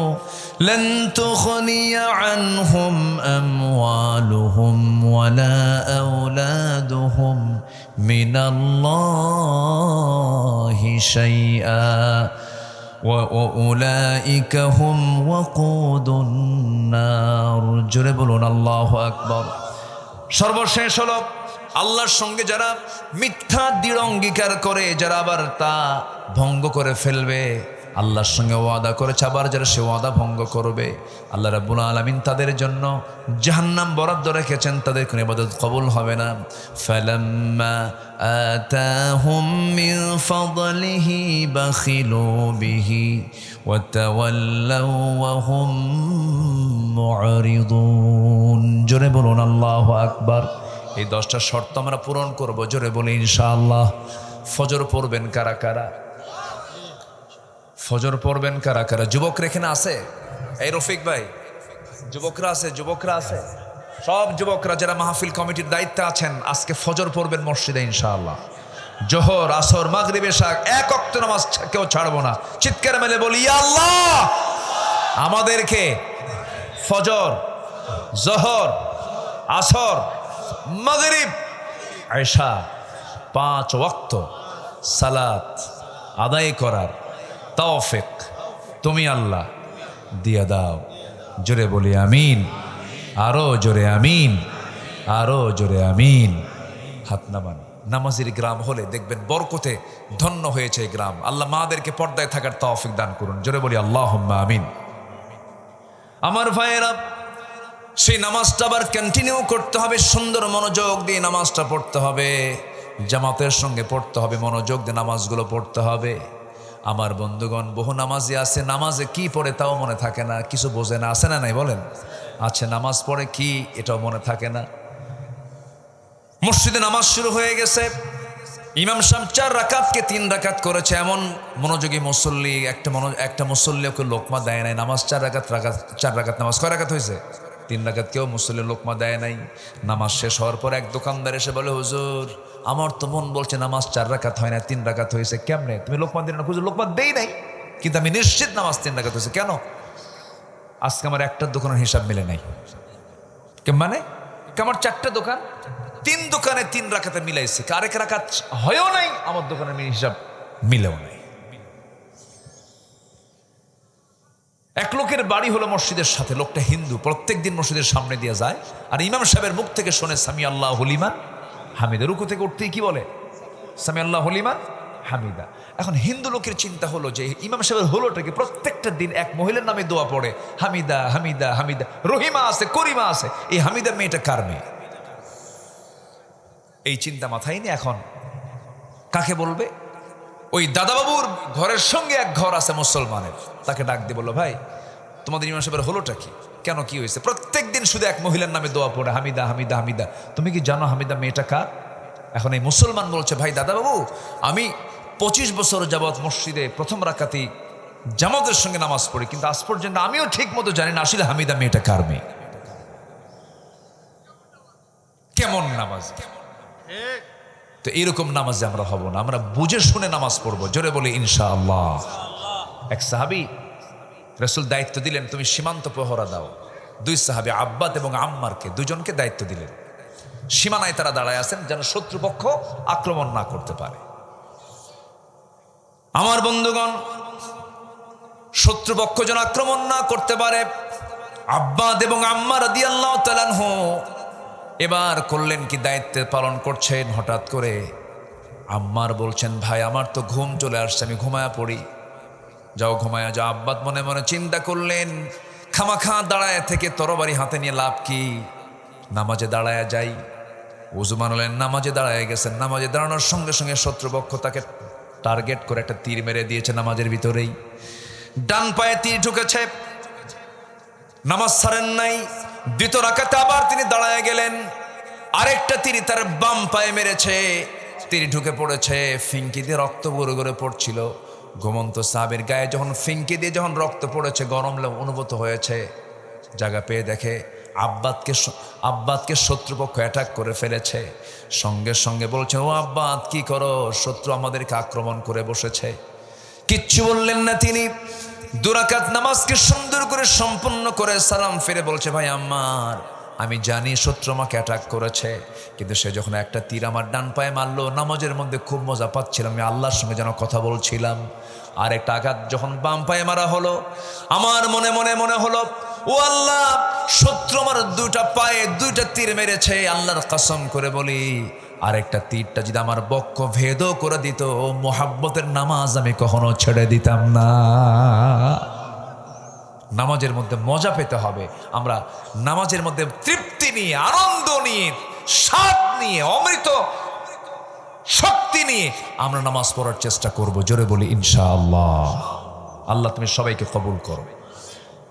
লান তুগনিয়া আনহুম আমওয়ালুহুম ওয়ালা আওলাদুহুম মিনাল্লাহি শাইআ ওয়া উলাইকা হুম ওয়াকুদুন নার। জোরে বলুন আল্লাহু আকবার। সর্বশেষ হলো আল্লাহর সঙ্গে যারা মিথ্যা দৃঢ় অঙ্গীকার করে, যারা আবার তা ভঙ্গ করে ফেলবে, আল্লাহর সঙ্গে ওয়াদা করেছে আবার যারা সে ওয়াদা ভঙ্গ করবে, আল্লাহ রাব্বুল আলামিন তাদের জন্য জাহান্নাম বরাদ্দ রেখেছেন, তাদের কোনো ইবাদত কবুল হবে না। ফালাম্মা আতাহুম মিন ফাদলিহি বাখিলু বিহি ওয়া তাওয়াল্লাউ ওয়া হুম মু'রিদুন। জোরে বলুন আল্লাহু আকবার। এই 10টা শর্ত আমরা পূরণ করব, জোরে বলি ইনশাআল্লাহ। ফজর পড়বেন কারা কারা? ফজর পড়বেন কারা কারা? যুবকরা এখানে আছে? এই রফিক ভাই, যুবকরা আছে? যুবকরা আছে? সব যুবকরা যারা মাহফিল কমিটির দায়িত্বে আছেন আজকে ফজর পড়বেন মসজিদে ইনশাআল্লাহ। জোহর, আসর, মাগরিব, এশা এক ওয়াক্ত নামাজ কেউ ছাড়বো না। চিৎকার মেলে বলি ইয়া আল্লাহ, আমাদেরকে ফজর, জোহর, আসর, মাগরিব, এশা 5 ওয়াক্ত সালাত আদায় করার তৌফিক তুমি আল্লাহ দিয়ে দাও। জোরে বলি আমিন। আরো জোরে আমিন, আরো জোরে আমিন। হাত নামান। নামাজির গ্রাম হলে দেখবেন বরকতে ধন্য হয়েছে এই গ্রাম। আল্লাহ মাদেরকে পর্দায় থাকার তৌফিক দান করুন। জোরে বলি আল্লাহুম্মা আমিন। আমার ভাইয়েরা, সেই নামাজটা আবার কন্টিনিউ করতে হবে, সুন্দর মনোযোগ দিয়ে নামাজটা পড়তে হবে, জামাতের সঙ্গে পড়তে হবে, মনোযোগ দিয়ে নামাজগুলো পড়তে হবে। আমার বন্ধুগণ, বহু নামাজি আছে নামাজে কি পড়ে তাও মনে থাকে না, কিছু বোঝে না। আছে না নাই বলেন? আছে। নামাজ পড়ে কি এটাও মনে থাকে না। মসজিদে নামাজ শুরু হয়ে গেছে, ইমাম সাহেব 4 রাকাতকে 3 রাকাত করেছে। এমন মনোযোগী মুসল্লি একটা মুসল্লি ওকে লোকমা দেয় নাই। নামাজ 4 রাকাত নামাজ কয় রাকাত হয়েছে? 3 রাকাত। কেউ মুসল্লি লোকমা দেয় নাই। নামাজ শেষ হওয়ার পর এক দোকানদার এসে বলে, হুজুর আমার তো মন বলছে নামাজ 4 রাকাত হয় না, 3 রাকাত হয়েছে, কেমনে? তুমি লোকমা দিলে না? হুজুর লোকমা দেই নাই, কিন্তু আমি নিশ্চিত নামাজ 3 রাকাত হয়েছে। কেন? আজকে আমার একটা দোকানের হিসাব মিলে নাই। মানে আমার 4টা দোকান, 3 দোকানে 3 রাকাতে মিলাইছে, আরেক রাকাত হয়ও নাই, আমার দোকানের হিসাব মিলেও নাই। এক লোকের বাড়ি হলো মসজিদের সাথে, লোকটা হিন্দু, প্রত্যেকদিন মসজিদের সামনে দিয়ে যায় আর ইমাম সাহেবের মুখ থেকে শোনে সামি আল্লাহ লিমান হামিদা। রুকু থেকে উঠতেই কি বলে? সামি আল্লাহ লিমান হামিদা। এখন হিন্দু লোকের চিন্তা হলো যে ইমাম সাহেবের হলোটা কি, প্রত্যেকটা দিন এক মহিলার নামে দোয়া পড়ে, হামিদা হামিদা হামিদা, রহিমা আছে করিমা আছে, এই হামিদা মেয়েটা কার মেয়ে? এই চিন্তা মাথায় নিয়ে এখন কাকে বলবে? ওই দাদাবাবুর ঘরের সঙ্গে এক ঘর আছে মুসলমানের, তাকে ডাক দিয়ে বললো, ভাই তোমাদের ইমাম সাহেবের হলোটা কি, কেন কি হয়েছে? প্রত্যেক দিন শুধু এক মহিলার নামে দোয়া পড়ে, হামিদা হামিদা হামিদা, তুমি কি জানো হামিদা মেয়েটা কার? এখন এই মুসলমান বলছে, ভাই দাদাবাবু, আমি 25 বছর যাবৎ মসজিদে প্রথম রাকাতেই জামাতের সঙ্গে নামাজ পড়ি, কিন্তু আজ পর্যন্ত আমিও ঠিক মতো জানি না আসলে হামিদা মেয়েটা কার মেয়ে। কেমন নামাজ? তো এরকম নামাজে আমরা হব না, আমরা বুঝে শুনে নামাজ পড়বো। জোরে বলি ইনশাআল্লাহ। এক সাহাবী রাসূল দায়িত্ব দিলেন, তুমি সীমান্ত প্রহরা দাও। 2 সাহাবী আব্বাদ এবং আম্মারকে, দুজনকে দায়িত্ব দিলেন। সীমানায় তারা দাঁড়ায় আছেন যেন শত্রুপক্ষ আক্রমণ না করতে পারে। আমার বন্ধুগণ, শত্রুপক্ষ যেন আক্রমণ না করতে পারে, আব্বাদ এবং আম্মার রাদিয়াল্লাহু তাআলা আনহু এবার করলেন কি, দায়িত্ব পালন করছেন। হঠাৎ করে আম্মার বলছেন, ভাই আমার তো ঘুম চলে আসছে, আমি ঘুমায়া পড়ি। যাও ঘুমায়া যাও। আব্বাদ মনে মনে চিন্তা করলেন, খামাখা দাঁড়ায় থেকে তরবারি হাতে নিয়ে লাভ কি, নামাজে দাঁড়ায়া যাই। ওযু মানলেন, নামাজে দাঁড়ায় গেছেন। নামাজে দাঁড়ানোর সঙ্গে সঙ্গে শত্রুপক্ষ তাকে টার্গেট করে একটা তীর মেরে দিয়েছে নামাজের ভিতরেই। ডান পায়ে তীর ঢুকেছে, নামাজ ছাড়েন নাই। 2 রাকাতে আবার তিনি দাঁড়ায় গেলেন, আরেকটা তীর তার বাম পায়ে মেরেছে, তীর ঢুকে পড়েছে, ফিঙ্কি দিয়ে রক্ত গড়ে গড়ে পড়ছিল। ঘুমন্ত সাহাবীর গায়ে যখন ফিঙ্কি দিয়ে যখন রক্ত পড়েছে, গরম অনুভূত হয়েছে। জায়গা পেয়ে দেখে আব্বাদকে শত্রুপক্ষ অ্যাটাক করে ফেলেছে। সঙ্গে সঙ্গে বলছে, ও আব্বাদ কি করো, শত্রু আমাদেরকে আক্রমণ করে বসেছে। কিচ্ছু বললেন না তিনি। 2 রাকাত নামাজকে সুন্দর করে সম্পূর্ণ করে সালাম ফিরে বলছে, ভাই আম্মার, আমি জানি শত্রু আমাকে অ্যাটাক করেছে, কিন্তু সে যখন একটা তীর আমার ডান পায়ে মারলো, নামাজের মধ্যে খুব মজা পাচ্ছিলাম, আমি আল্লাহর সঙ্গে যেন কথা বলছিলাম। আর একটা আঘাত যখন বাম পায়ে মারা হলো, আমার মনে মনে মনে হলো, ও আল্লাহ, শত্রু আমার 2টা পায়ে 2টা তীর মেরেছে, আল্লাহর কসম করে বলি, আরেকটা তীরটা যদি আমার বক্ষ ভেদও করে দিত, মোহাব্বতের নামাজ আমি কখনো ছেড়ে দিতাম না। নামাজের মধ্যে মজা পেতে হবে। আমরা নামাজের মধ্যে তৃপ্তি নিয়ে, আনন্দ নিয়ে, স্বাদ নিয়ে, অমৃত শক্তি নিয়ে আমরা নামাজ পড়ার চেষ্টা করব। জোরে বলি ইনশাআল্লাহ। আল্লাহ তুমি সবাইকে কবুল করো।